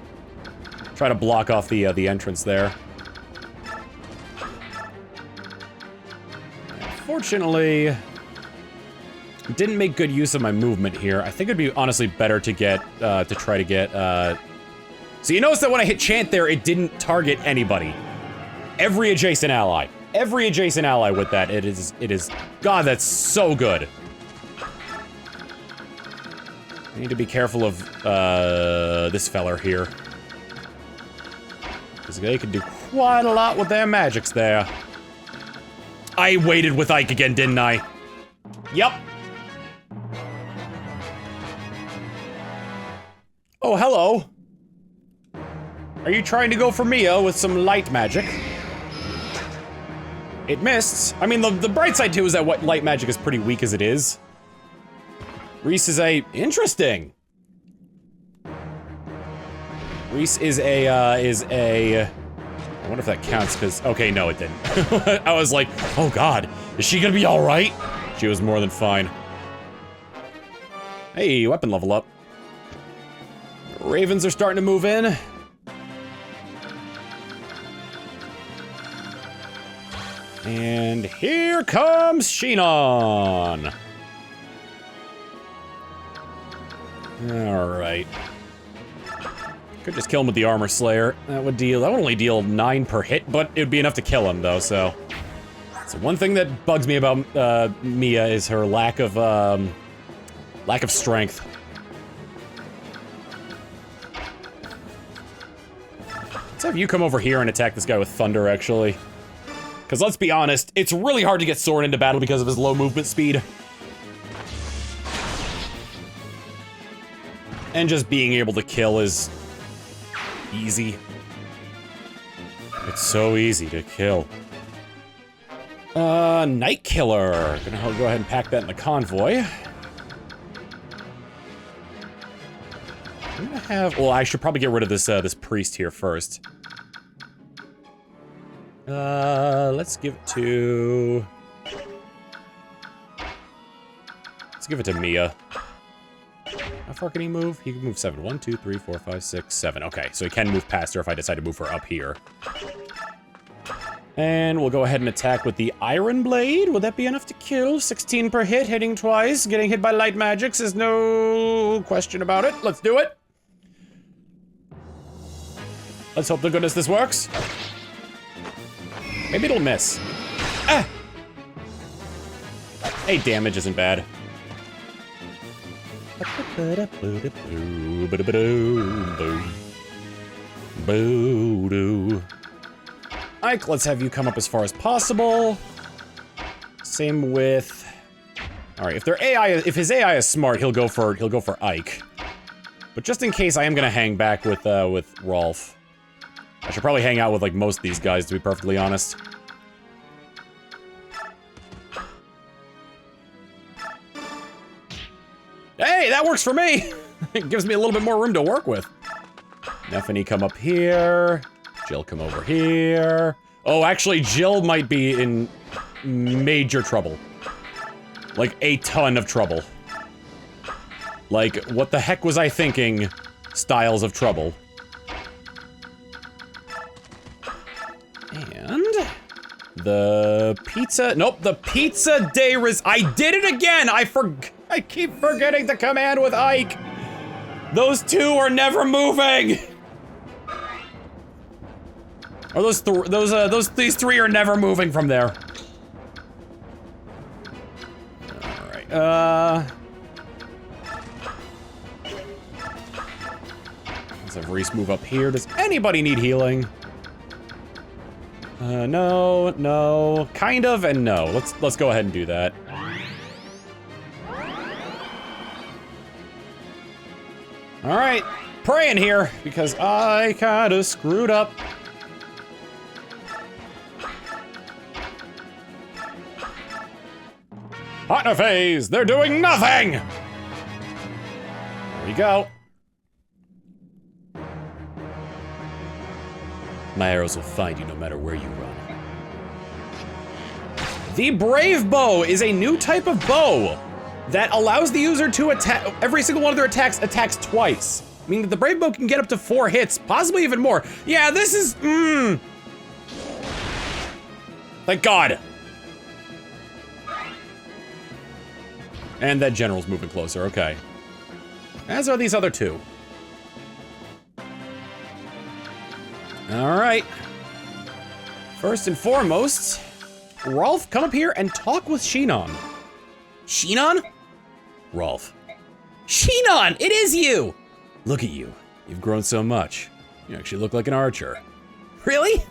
Try to block off the entrance there. Unfortunately, didn't make good use of my movement here. I think it'd be honestly better to get, try to get, So you notice that when I hit chant there, it didn't target anybody. Every adjacent ally. Every adjacent ally with that, it is, God, that's so good. I need to be careful of, this feller here. Because they can do quite a lot with their magics there. I waited with Ike again, didn't I? Yup. Oh, hello. Are you trying to go for Mia with some light magic? It missed. I mean, the bright side too is that what light magic is pretty weak as it is. Reese is interesting. Reese is I wonder if that counts, because, okay, no, it didn't. I was like, oh god, is she gonna be all right? She was more than fine. Hey, weapon level up. Ravens are starting to move in. And here comes Shinon. Alright. Could just kill him with the Armor Slayer. That would only deal 9 per hit, but it would be enough to kill him though, so. So one thing that bugs me about Mia is her lack of strength. Let's have you come over here and attack this guy with thunder, actually. Because let's be honest, it's really hard to get Soren into battle because of his low movement speed. And just being able to kill is easy. It's so easy to kill. Night Killer. Gonna go ahead and pack that in the convoy. I'm gonna have, well, I should probably get rid of this this priest here first. Let's give it to... Let's give it to Mia. How far can he move? He can move 7. 1, 2, 3, 4, 5, 6, 7. Okay, so he can move past her if I decide to move her up here. And we'll go ahead and attack with the Iron Blade. Will that be enough to kill? 16 per hit, hitting twice. Getting hit by light magics is no question about it. Let's do it. Let's hope to goodness this works. Maybe it'll miss. Ah! 8 damage isn't bad. Ike, let's have you come up as far as possible. Same with... Alright, if his AI is smart, he'll go for Ike. But just in case, I am gonna hang back with Rolf. I should probably hang out with, like, most of these guys, to be perfectly honest. Hey, that works for me! It gives me a little bit more room to work with. Neffany, come up here. Jill, come over here. Oh, actually, Jill might be in major trouble. Like, a ton of trouble. Like, what the heck was I thinking? Styles of trouble. And... the pizza... Nope, the pizza day I did it again! I keep forgetting the command with Ike! Those two are never moving! Or these three are never moving from there. Alright, let's have Reese move up here. Does anybody need healing? No, kind of, and no. Let's go ahead and do that. Alright, praying here, because I kinda screwed up. Partner phase! They're doing nothing! There we go. My arrows will find you no matter where you run. The Brave Bow is a new type of bow that allows the user to attack, every single one of their attacks twice. Meaning that the Brave Bow can get up to 4 hits, possibly even more. Yeah, this is, Thank God. And that general's moving closer, okay. As are these other two. All right. First and foremost, Rolf, come up here and talk with Shinon. Shinon? Rolf. Shinon, it is you! Look at you. You've grown so much. You actually look like an archer. Really?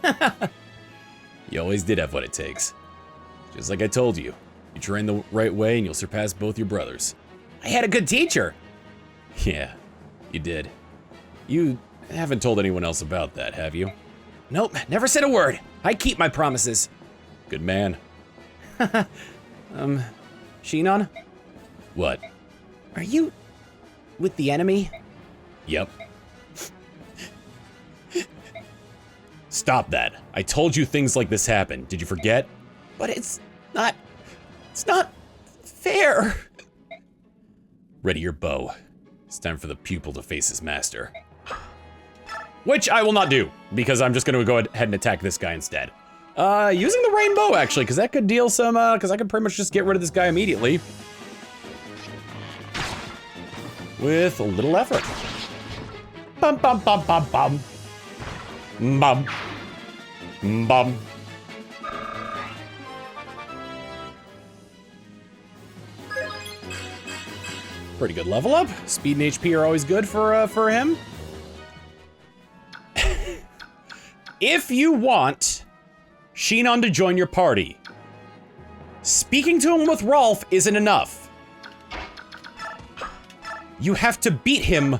You always did have what it takes. Just like I told you. You train the right way and you'll surpass both your brothers. I had a good teacher. Yeah, you did. You Haven't told anyone else about that, have you? Nope, never said a word. I keep my promises. Good man. Shinon, What? are you with the enemy? Yep. Stop that. I told you things like this happen. Did you forget? But it's not fair. Ready your bow. It's time for the pupil to face his master. Which I will not do, because I'm just gonna go ahead and attack this guy instead. Using the rainbow, actually, because that could deal some, because I could pretty much just get rid of this guy immediately. With a little effort. Bum bum bum bum bum. Bum. Bum. Pretty good level up. Speed and HP are always good for him. If you want Shinon to join your party, speaking to him with Rolf isn't enough. You have to beat him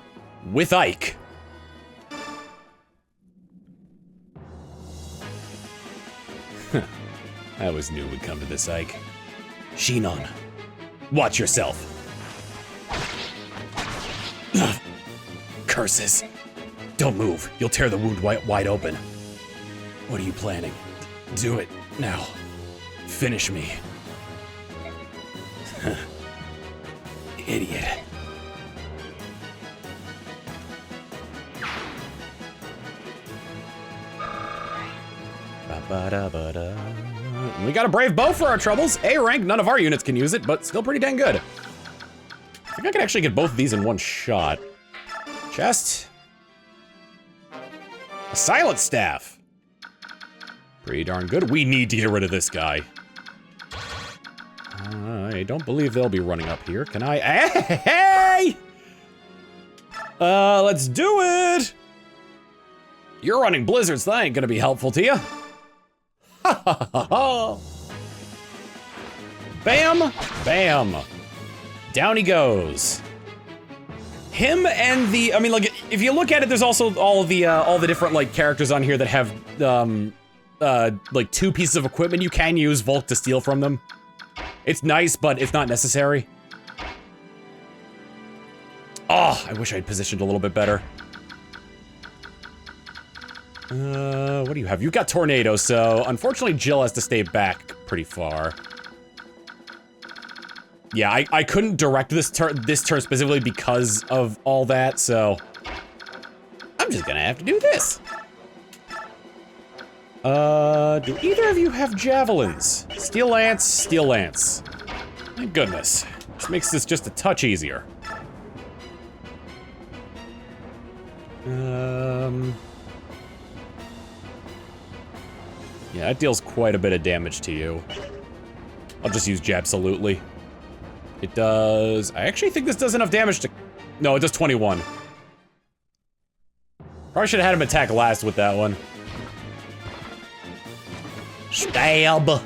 with Ike. I always knew it would come to this, Ike. Shinon, watch yourself. Curses. Don't move. You'll tear the wound wide open. What are you planning? Do it now. Finish me. Idiot. Ba-ba-da-ba-da. We got a brave bow for our troubles. A rank, none of our units can use it, but still pretty dang good. I think I can actually get both of these in one shot. Chest. A silent staff. Pretty darn good. We need to get rid of this guy. I don't believe they'll be running up here. Can I? Hey! Let's do it! You're running blizzards. That ain't gonna be helpful to you. Ha ha ha ha! Bam! Bam! Down he goes. Him and the, I mean, like, if you look at it, there's also all the different, like, characters on here that have, like, 2 pieces of equipment you can use Volk to steal from them. It's nice, but it's not necessary. Oh, I wish I'd positioned a little bit better. What do you have? You've got Tornado, so unfortunately Jill has to stay back pretty far. Yeah, I couldn't direct this turn specifically because of all that, so I'm just gonna have to do this. Do either of you have javelins? Steel lance, steel lance. Thank goodness. This makes this just a touch easier. Yeah, that deals quite a bit of damage to you. I'll just use Jabsolutely. It does... I actually think this does enough damage to... No, it does 21. Probably should have had him attack last with that one. Stab!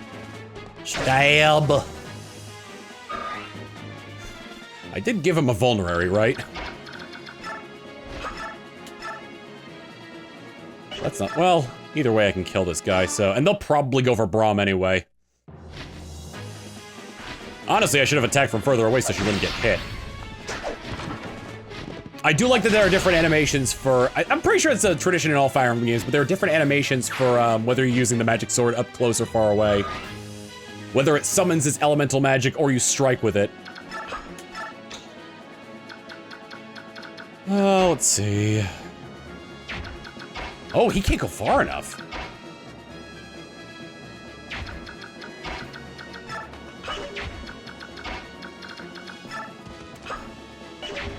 Stab! I did give him a vulnerary, right? That's not... Well, either way I can kill this guy, so... And they'll probably go for Braum anyway. Honestly, I should have attacked from further away so she wouldn't get hit. I do like that there are different animations for... I'm pretty sure it's a tradition in all Fire Emblem games, but there are different animations for whether you're using the magic sword up close or far away. Whether it summons its elemental magic or you strike with it. Let's see... Oh, he can't go far enough.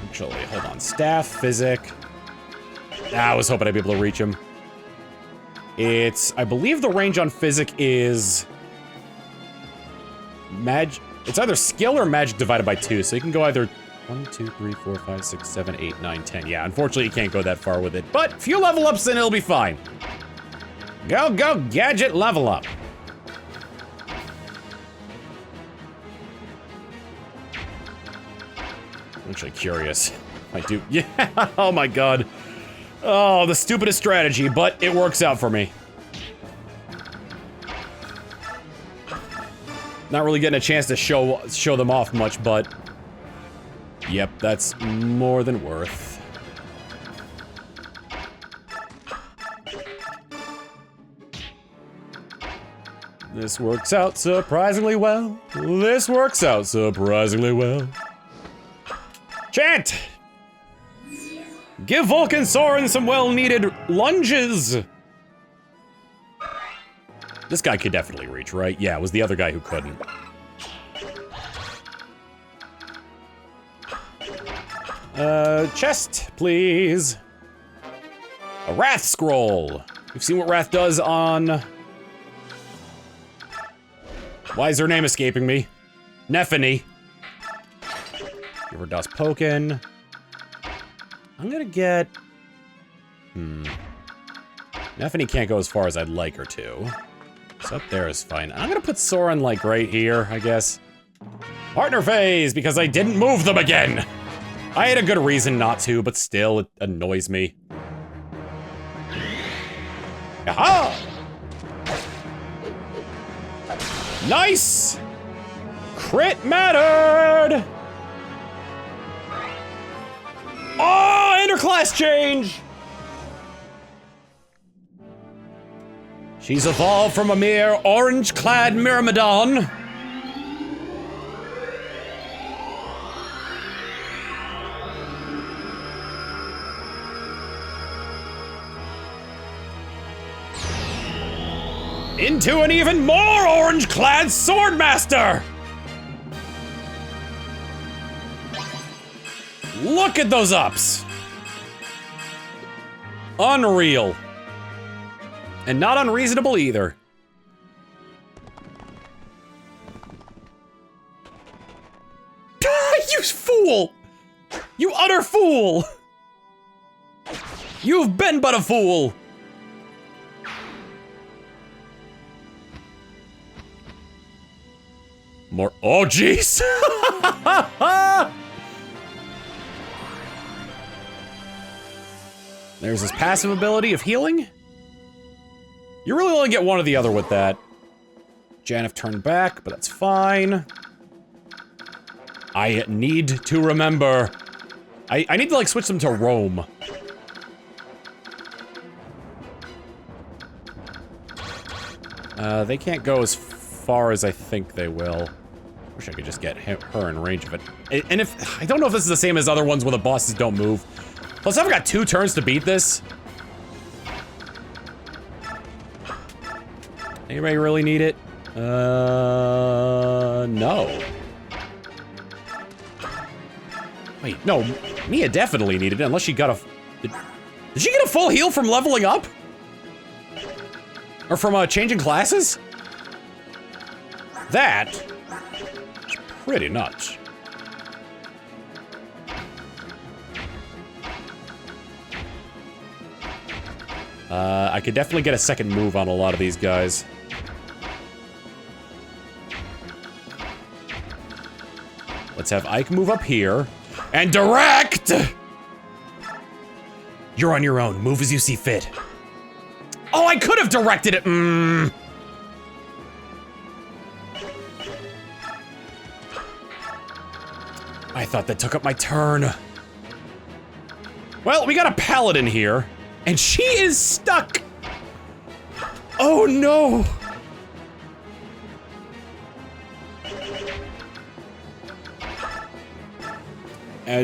Actually, hold on. Staff, Physic. I was hoping I'd be able to reach him. It's... I believe the range on Physic is... It's either skill or magic divided by 2, so you can go either 1, 2, 3, 4, 5, 6, 7, 8, 9, 10. Yeah, unfortunately you can't go that far with it, but a few level ups and it'll be fine. Go, go, gadget, level up. I'm actually curious. I do, yeah, oh my god. Oh, the stupidest strategy, but it works out for me. Not really getting a chance to show them off much, but... Yep, that's more than worth. This works out surprisingly well. This works out surprisingly well. Chant! Give Vulcan Soren some well-needed lunges! This guy could definitely reach, right? Yeah, it was the other guy who couldn't. Chest, please. A Wrath Scroll. We've seen what Wrath does on... Why is her name escaping me? Nephany. Give her Dust Pokin. I'm gonna get... Nephany can't go as far as I'd like her to. So up there is fine. I'm gonna put Soren, like, right here, I guess. Partner phase, because I didn't move them again! I had a good reason not to, but still, it annoys me. Aha! Nice! Crit mattered! Oh, interclass change! She's evolved from a mere orange-clad Myrmidon. Into an even more orange-clad Swordmaster! Look at those ups! Unreal. And not unreasonable either. You fool! You utter fool! You've been but a fool! More- oh, jeez! There's his passive ability of healing. You really only get one or the other with that. Janaff turned back, but that's fine. I need to remember. I need to, like, switch them to roam. They can't go as far as I think they will. Wish I could just get her in range of it. And if, I don't know if this is the same as other ones where the bosses don't move. Plus, I've got 2 turns to beat this. Anybody really need it? No. Wait, no, Mia definitely needed it, unless she got a... Did she get a full heal from leveling up? Or from, changing classes? That... is pretty nuts. I could definitely get a second move on a lot of these guys. Let's have Ike move up here. And direct! You're on your own. Move as you see fit. Oh, I could have directed it! I thought that took up my turn. Well, we got a paladin here. And she is stuck! Oh no!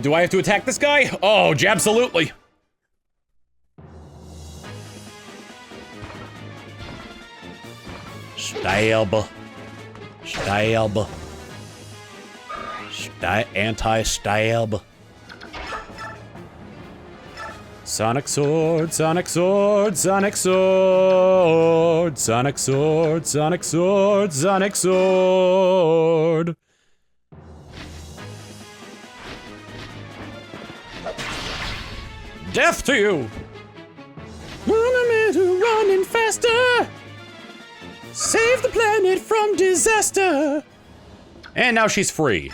Do I have to attack this guy? Oh, absolutely. Stab. Stab. Anti-stab. Sonic sword, sonic sword, sonic sword, sonic sword, sonic sword, sonic sword. Death to you! Running faster! Save the planet from disaster! And now she's free.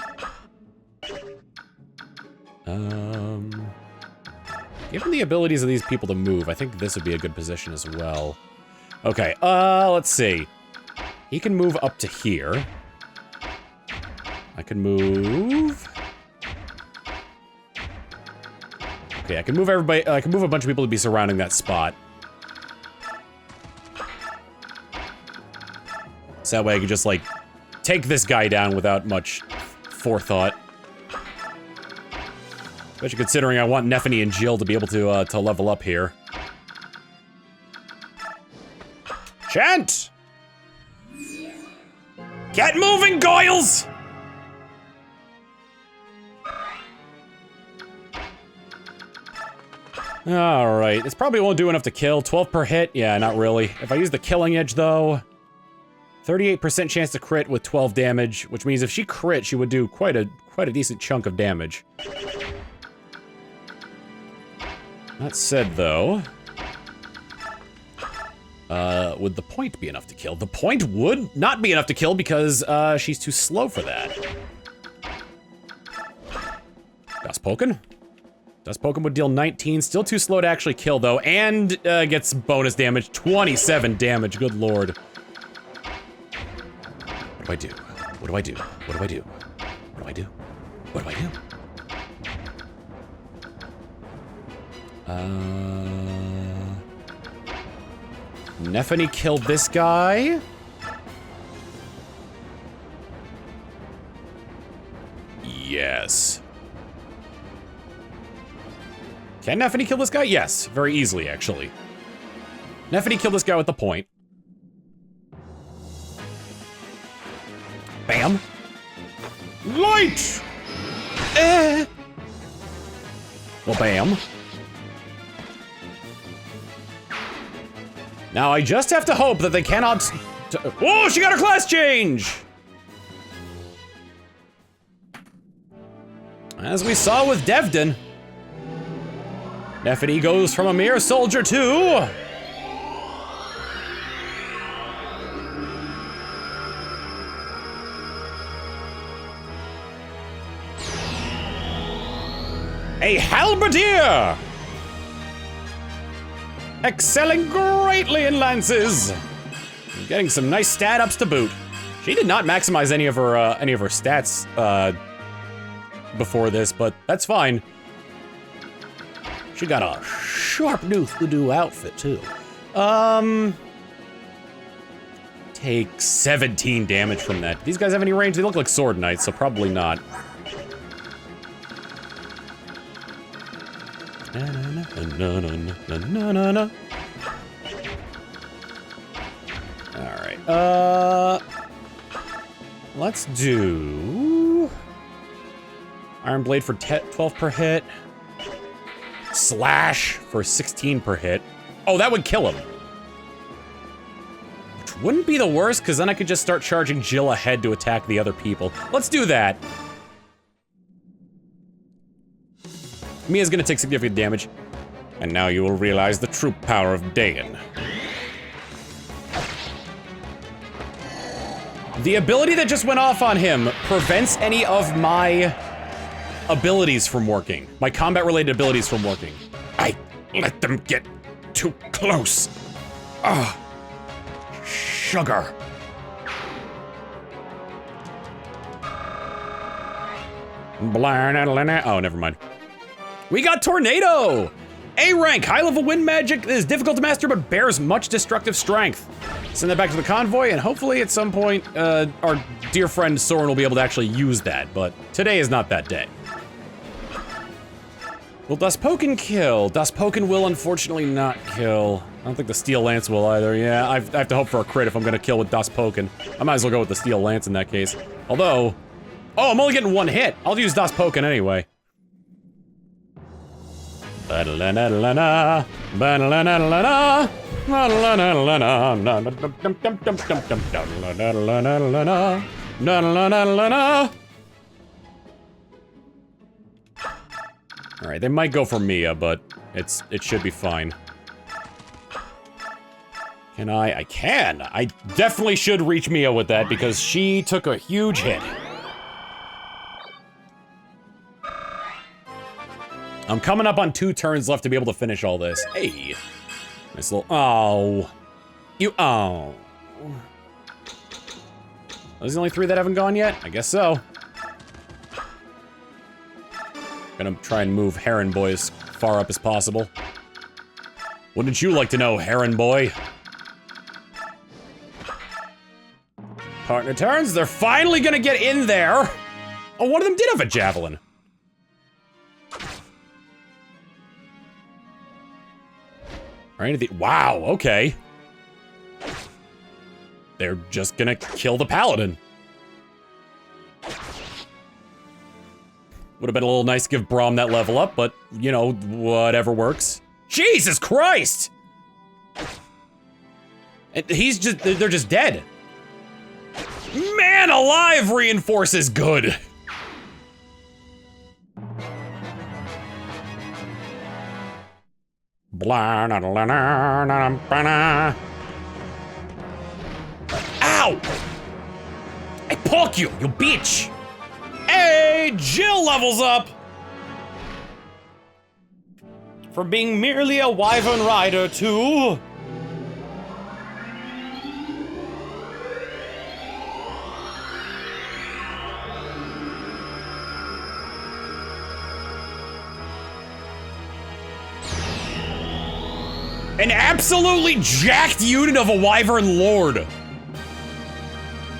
Given the abilities of these people to move, I think this would be a good position as well. Okay, let's see. He can move up to here. I can move... Okay, I can move everybody, I can move a bunch of people to be surrounding that spot. So that way I can just, like, take this guy down without much forethought. Especially considering I want Neffany and Jill to be able to level up here. Chant! Get moving, Goyles! Alright, this probably won't do enough to kill. 12 per hit? Yeah, not really. If I use the killing edge, though... 38% chance to crit with 12 damage, which means if she crit, she would do quite a decent chunk of damage. That said, though... would the point be enough to kill? The point would not be enough to kill because, she's too slow for that. Dustpoken? Dustpoken would deal 19, still too slow to actually kill, though, and, gets bonus damage, 27 damage, good lord. What do I do? What do I do? What do I do? What do I do? What do I do? Neffany killed this guy. Yes. Can Neffany kill this guy? Yes, very easily, actually. Neffany killed this guy with the point. Bam. Light! Well, bam. Now, I just have to hope that they cannot... Whoa, she got her class change! As we saw with Devden, Neffany goes from a mere soldier to... a halberdier! Excelling greatly in lances! And getting some nice stat ups to boot. She did not maximize any of her stats, before this, but that's fine. She got a sharp new outfit, too. Take 17 damage from that. Do these guys have any range? They look like sword knights, so probably not. Alright, let's do... Iron Blade for 12 per hit. Slash for 16 per hit. Oh, that would kill him. Which wouldn't be the worst, because then I could just start charging Jill ahead to attack the other people. Let's do that. Mia's gonna take significant damage. And now you will realize the true power of Daein. The ability that just went off on him prevents any of my abilities from working. My combat-related abilities from working. I let them get too close. Ah, sugar. Oh, never mind. We got Tornado! A rank, high level wind magic is difficult to master but bears much destructive strength. Send that back to the convoy and hopefully at some point our dear friend Soren will be able to actually use that, but today is not that day. Will Dustpoken kill? Dustpoken will unfortunately not kill. I don't think the Steel Lance will either. Yeah, I have to hope for a crit if I'm gonna kill with Dustpoken. I might as well go with the Steel Lance in that case. Although, oh, I'm only getting one hit. I'll use Dustpoken anyway. Ba-da-la-la-la-la, ba-da-la-la-la-la, ba-da-la-la-la-la. All right, they might go for Mia, but it should be fine. Can I? I can. I definitely should reach Mia with that because she took a huge hit. I'm coming up on 2 turns left to be able to finish all this. Hey. Nice little, oh. Oh. Those are the only 3 that haven't gone yet? I guess so. Gonna try and move Heron Boy as far up as possible. Wouldn't you like to know, Heron Boy? Partner turns, they're finally gonna get in there! Oh, one of them did have a javelin. Right, wow, okay. They're just gonna kill the paladin. Would have been a little nice to give Braum that level up, but, you know, whatever works. Jesus Christ! And he's just, they're just dead. Man alive, reinforces good. Ow! I poke you, you bitch! Hey, Jill levels up! From being merely a wyvern rider to... an absolutely jacked unit of a wyvern lord.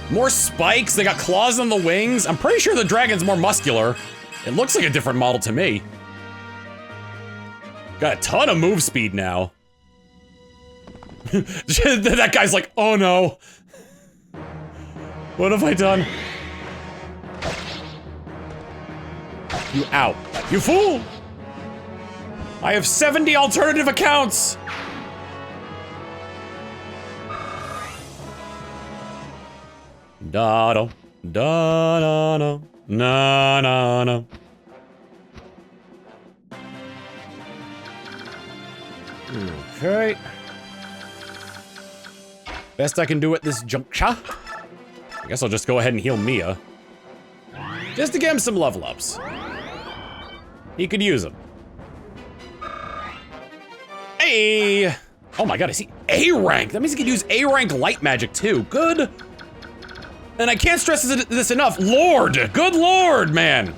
More spikes, they got claws on the wings. I'm pretty sure the dragon's more muscular. It looks like a different model to me. Got a ton of move speed now. That guy's like, oh no. What have I done? You out. You fool! I have 70 alternative accounts! Da-do, da-da-da, na-na-na. Okay. Best I can do at this juncture. I guess I'll just go ahead and heal Mia. Just to get him some level ups. He could use them. Hey! Oh my god, I see A rank. That means he could use A rank light magic too. Good. And I can't stress this enough. Lord! Good lord, man!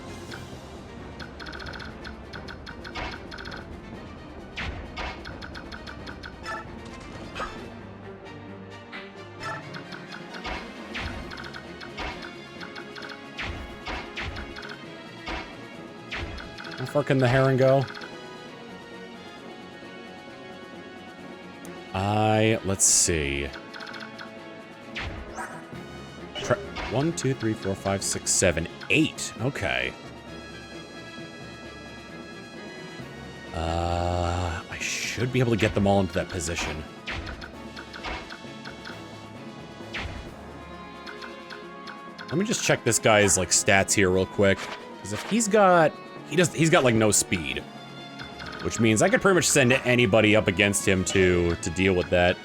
How far can the Heron go? Let's see. 1, 2, 3, 4, 5, 6, 7, 8. Okay. I should be able to get them all into that position. Let me just check this guy's like stats here real quick. Because if he's got like no speed. Which means I could pretty much send anybody up against him to deal with that.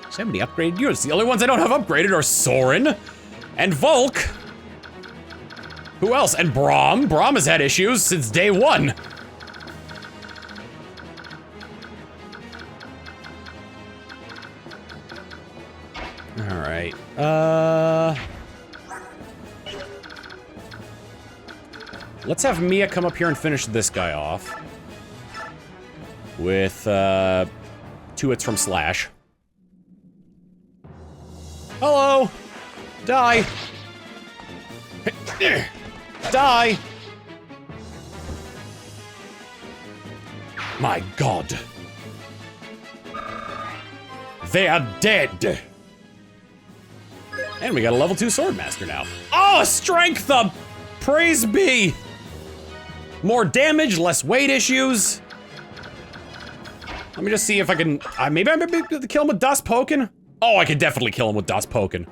Does he have any upgraded units? The only ones I don't have upgraded are Soren and Volk. Who else? And Braum. Braum has had issues since day one. All right. Let's have Mia come up here and finish this guy off. With, 2 hits from Slash. Hello! Die! Die! My god. They are dead! And we got a level 2 Swordmaster now. Oh, strength up! Praise be! More damage, less weight issues. Let me just see if I can, maybe I might be able to kill him with Das Poken? Oh, I could definitely kill him with Das Poken.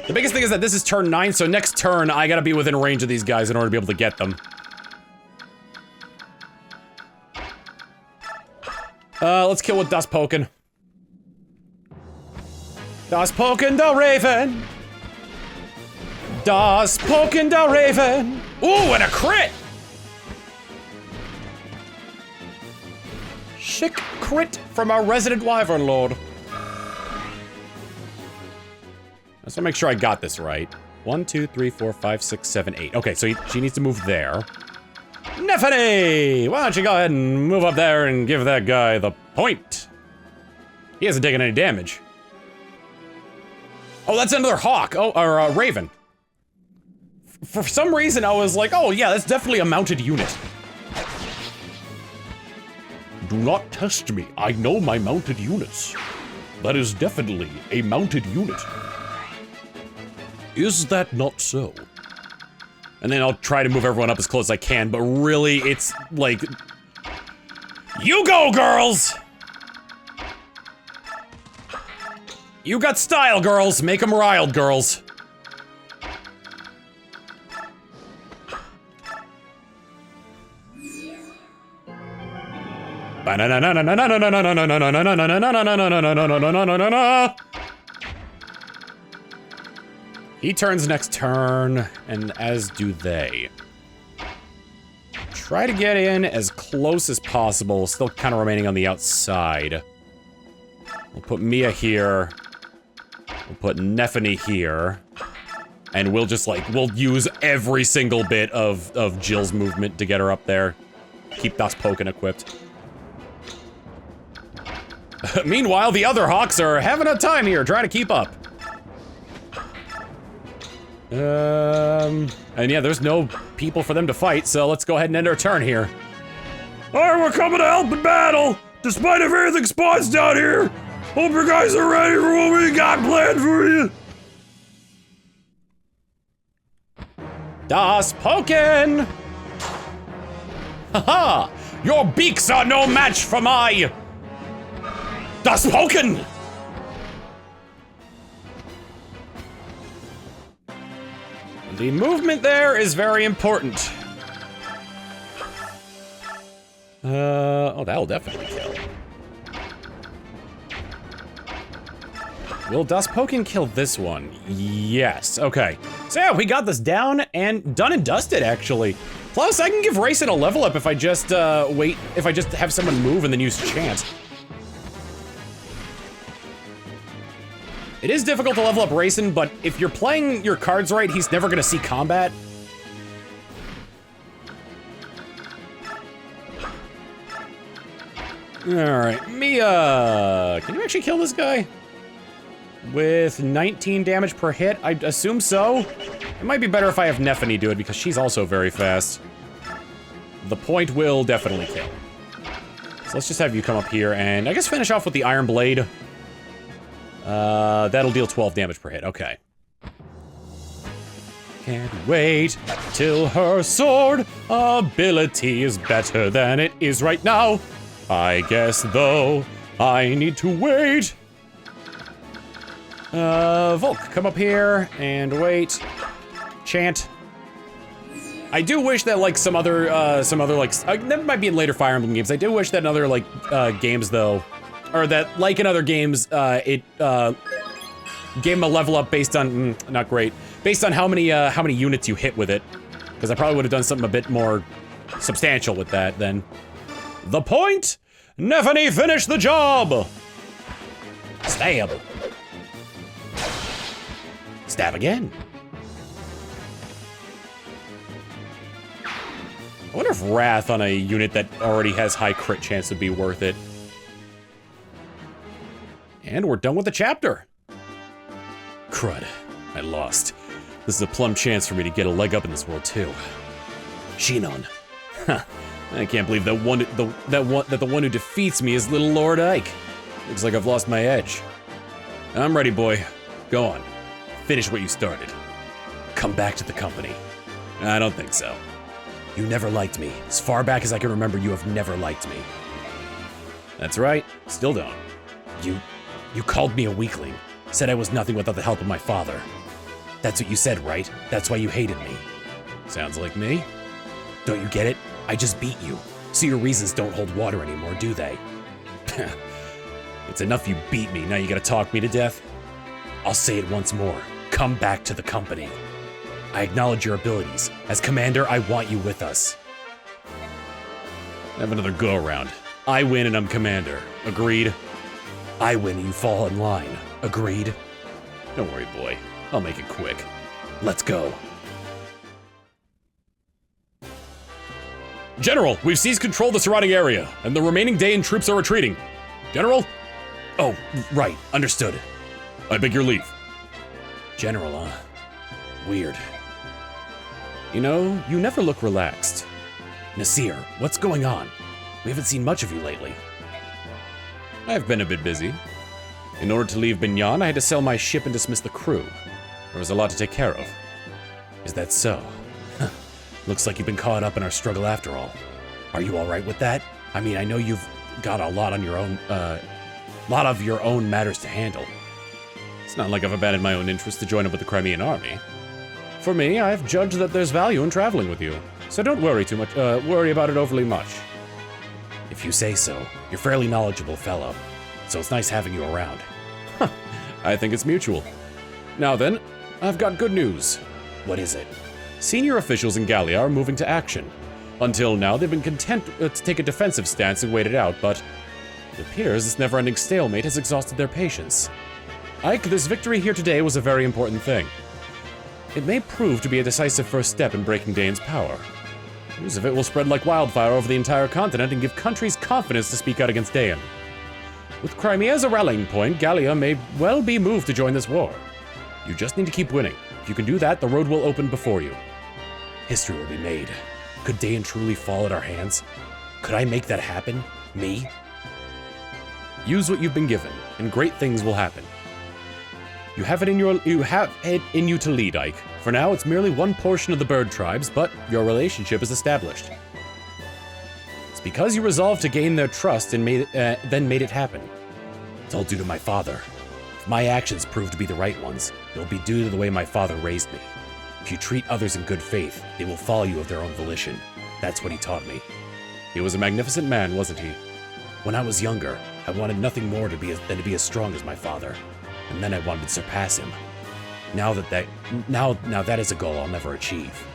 The biggest thing is that this is turn 9, so next turn I gotta be within range of these guys in order to be able to get them. Let's kill with Das Poken. Das Poken the Raven! Das Poken the Raven! Ooh, and a crit! chick crit from our resident wyvern lord. Let's make sure I got this right. 1, 2, 3, 4, 5, 6, 7, 8. Okay, so she needs to move there. Neffany! Why don't you go ahead and move up there and give that guy the point? He hasn't taken any damage. Oh, that's another hawk. Oh, or a raven. For some reason, I was like, oh yeah, that's definitely a mounted unit. Do not test me. I know my mounted units. That is definitely a mounted unit. Is that not so? And then I'll try to move everyone up as close as I can, but really, it's like... You go, girls! You got style, girls. Make them riled, girls. He turns next turn, and as do they. Try to get in as close as possible, still kind of remaining on the outside. We'll put Mia here. We'll put Neffany here. And we'll just we'll use every single bit of Jill's movement to get her up there. Keep Daspoken equipped. Meanwhile, the other Hawks are having a time here, trying to keep up. And yeah, there's no people for them to fight, so let's go ahead and end our turn here. Alright, we're coming to help in battle! Despite if everything spawns down here! Hope you guys are ready for what we got planned for you! Daspoken! Haha! Your beaks are no match for my... Daspoken! The movement there is very important. Oh, that'll definitely kill. Will Daspoken kill this one? Yes, okay. So yeah, we got this down and done and dusted, actually. Plus, I can give Reyson a level up if I just, if I just have someone move and then use chant. It is difficult to level up Reyson, but if you're playing your cards right, he's never gonna see combat. Alright, Mia! Can you actually kill this guy? With 19 damage per hit? I assume so. It might be better if I have Neffany do it, because she's also very fast. The point will definitely kill. So let's just have you come up here and I guess finish off with the Iron Blade. That'll deal 12 damage per hit, okay. Can't wait till her sword ability is better than it is right now. I guess, though, I need to wait. Volk, come up here and wait. Chant. I do wish that, like, some other, that might be in later Fire Emblem games. I do wish that in other, like, games, though, or that, like in other games, it gave him a level up based on, not great, based on how many units you hit with it. Because I probably would have done something a bit more substantial with that then. The point? Neffany finished the job! Stab. Stab again. I wonder if Wrath on a unit that already has high crit chance would be worth it. And we're done with the chapter. Crud. I lost. This is a plum chance for me to get a leg up in this world, too. Shinon. Huh. I can't believe that the one who defeats me is little Lord Ike. Looks like I've lost my edge. I'm ready, boy. Go on. Finish what you started. Come back to the company. I don't think so. You never liked me. As far back as I can remember, you have never liked me. That's right. Still don't. You called me a weakling. Said I was nothing without the help of my father. That's what you said, right? That's why you hated me. Sounds like me. Don't you get it? I just beat you. So your reasons don't hold water anymore, do they? It's enough you beat me, now you gotta talk me to death? I'll say it once more. Come back to the company. I acknowledge your abilities. As commander, I want you with us. Have another go-around. I win and I'm commander. Agreed? I win and you fall in line. Agreed? Don't worry, boy. I'll make it quick. Let's go. General, we've seized control of the surrounding area, and the remaining Daein troops are retreating. General? Oh, right. Understood. I beg your leave. General, huh? Weird. You know, you never look relaxed. Nasir, what's going on? We haven't seen much of you lately. I've been a bit busy. In order to leave Binyan, I had to sell my ship and dismiss the crew. There was a lot to take care of. Is that so? Huh. Looks like you've been caught up in our struggle after all. Are you alright with that? I mean, I know you've got a lot on your own, lot of your own matters to handle. It's not like I've abandoned my own interest to join up with the Crimean Army. For me, I've judged that there's value in traveling with you, so don't worry worry about it overly much. If you say so, you're a fairly knowledgeable fellow, so it's nice having you around. I think it's mutual. Now then, I've got good news. What is it? Senior officials in Gallia are moving to action. Until now, they've been content to take a defensive stance and wait it out, but it appears this never-ending stalemate has exhausted their patience. Ike, this victory here today was a very important thing. It may prove to be a decisive first step in breaking Daein's power. News of it will spread like wildfire over the entire continent and give countries confidence to speak out against Daein. With Crimea as a rallying point, Gallia may well be moved to join this war. You just need to keep winning. If you can do that, the road will open before you. History will be made. Could Daein truly fall at our hands? Could I make that happen? Me? Use what you've been given, and great things will happen. You have it in you to lead, Ike. For now, it's merely one portion of the bird tribes, but your relationship is established. It's because you resolved to gain their trust and then made it happen. It's all due to my father. If my actions prove to be the right ones, it'll be due to the way my father raised me. If you treat others in good faith, they will follow you of their own volition. That's what he taught me. He was a magnificent man, wasn't he? When I was younger, I wanted nothing more than to be as strong as my father. And then I wanted to surpass him. Now that is a goal I'll never achieve.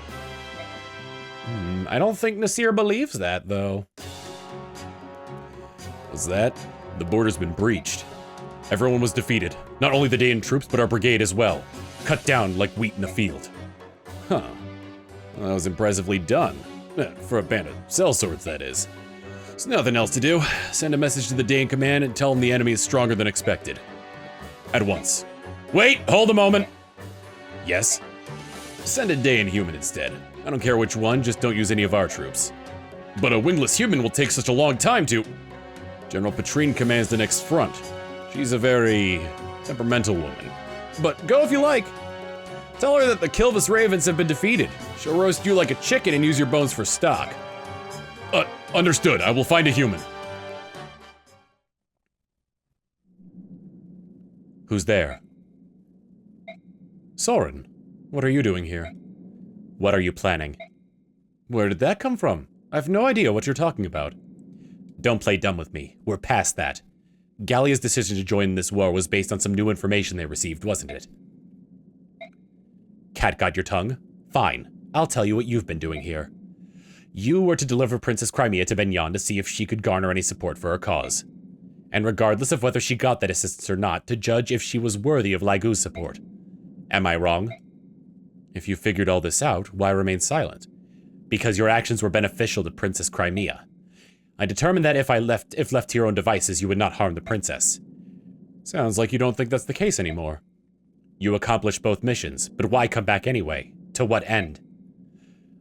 I don't think Nasir believes that, though. What's that? The border's been breached. Everyone was defeated. Not only the Daein troops, but our brigade as well. Cut down like wheat in a field. Huh. Well, that was impressively done. For a band of sellswords, that is. There's nothing else to do. Send a message to the Daein command and tell them the enemy is stronger than expected. At once. Wait, hold a moment. Yes? Send a Daein human instead. I don't care which one, just don't use any of our troops. But a wingless human will take such a long time to... General Petrine commands the next front. She's a very temperamental woman. But go if you like. Tell her that the Kilvis Ravens have been defeated. She'll roast you like a chicken and use your bones for stock. Understood. I will find a human. Who's there? Soren, what are you doing here? What are you planning? Where did that come from? I've no idea what you're talking about. Don't play dumb with me. We're past that. Gallia's decision to join this war was based on some new information they received, wasn't it? Cat got your tongue? Fine. I'll tell you what you've been doing here. You were to deliver Princess Crimea to Binyan to see if she could garner any support for her cause. And regardless of whether she got that assistance or not, to judge if she was worthy of Laguz support. Am I wrong? If you figured all this out, why remain silent? Because your actions were beneficial to Princess Crimea. I determined that if left to your own devices, you would not harm the princess. Sounds like you don't think that's the case anymore. You accomplished both missions, but why come back anyway? To what end?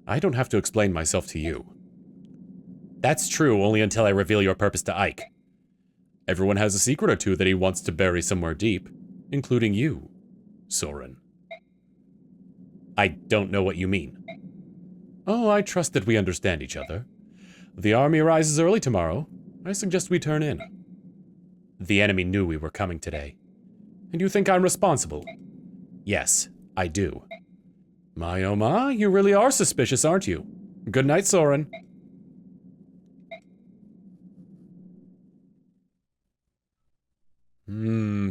I don't have to explain myself to you. That's true only until I reveal your purpose to Ike. Everyone has a secret or two that he wants to bury somewhere deep, including you, Soren. I don't know what you mean. Oh, I trust that we understand each other. The army arises early tomorrow. I suggest we turn in. The enemy knew we were coming today. And you think I'm responsible? Yes, I do. My oh my, you really are suspicious, aren't you? Good night, Soren.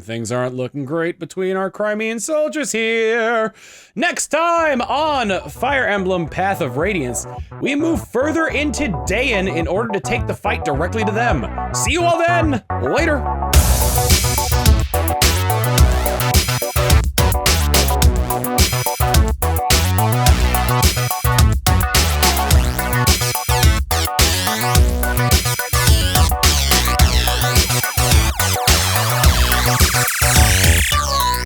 things aren't looking great between our Crimean soldiers here. Next time on Fire Emblem Path of Radiance, we move further into Daein in order to take the fight directly to them. See you all then. Later.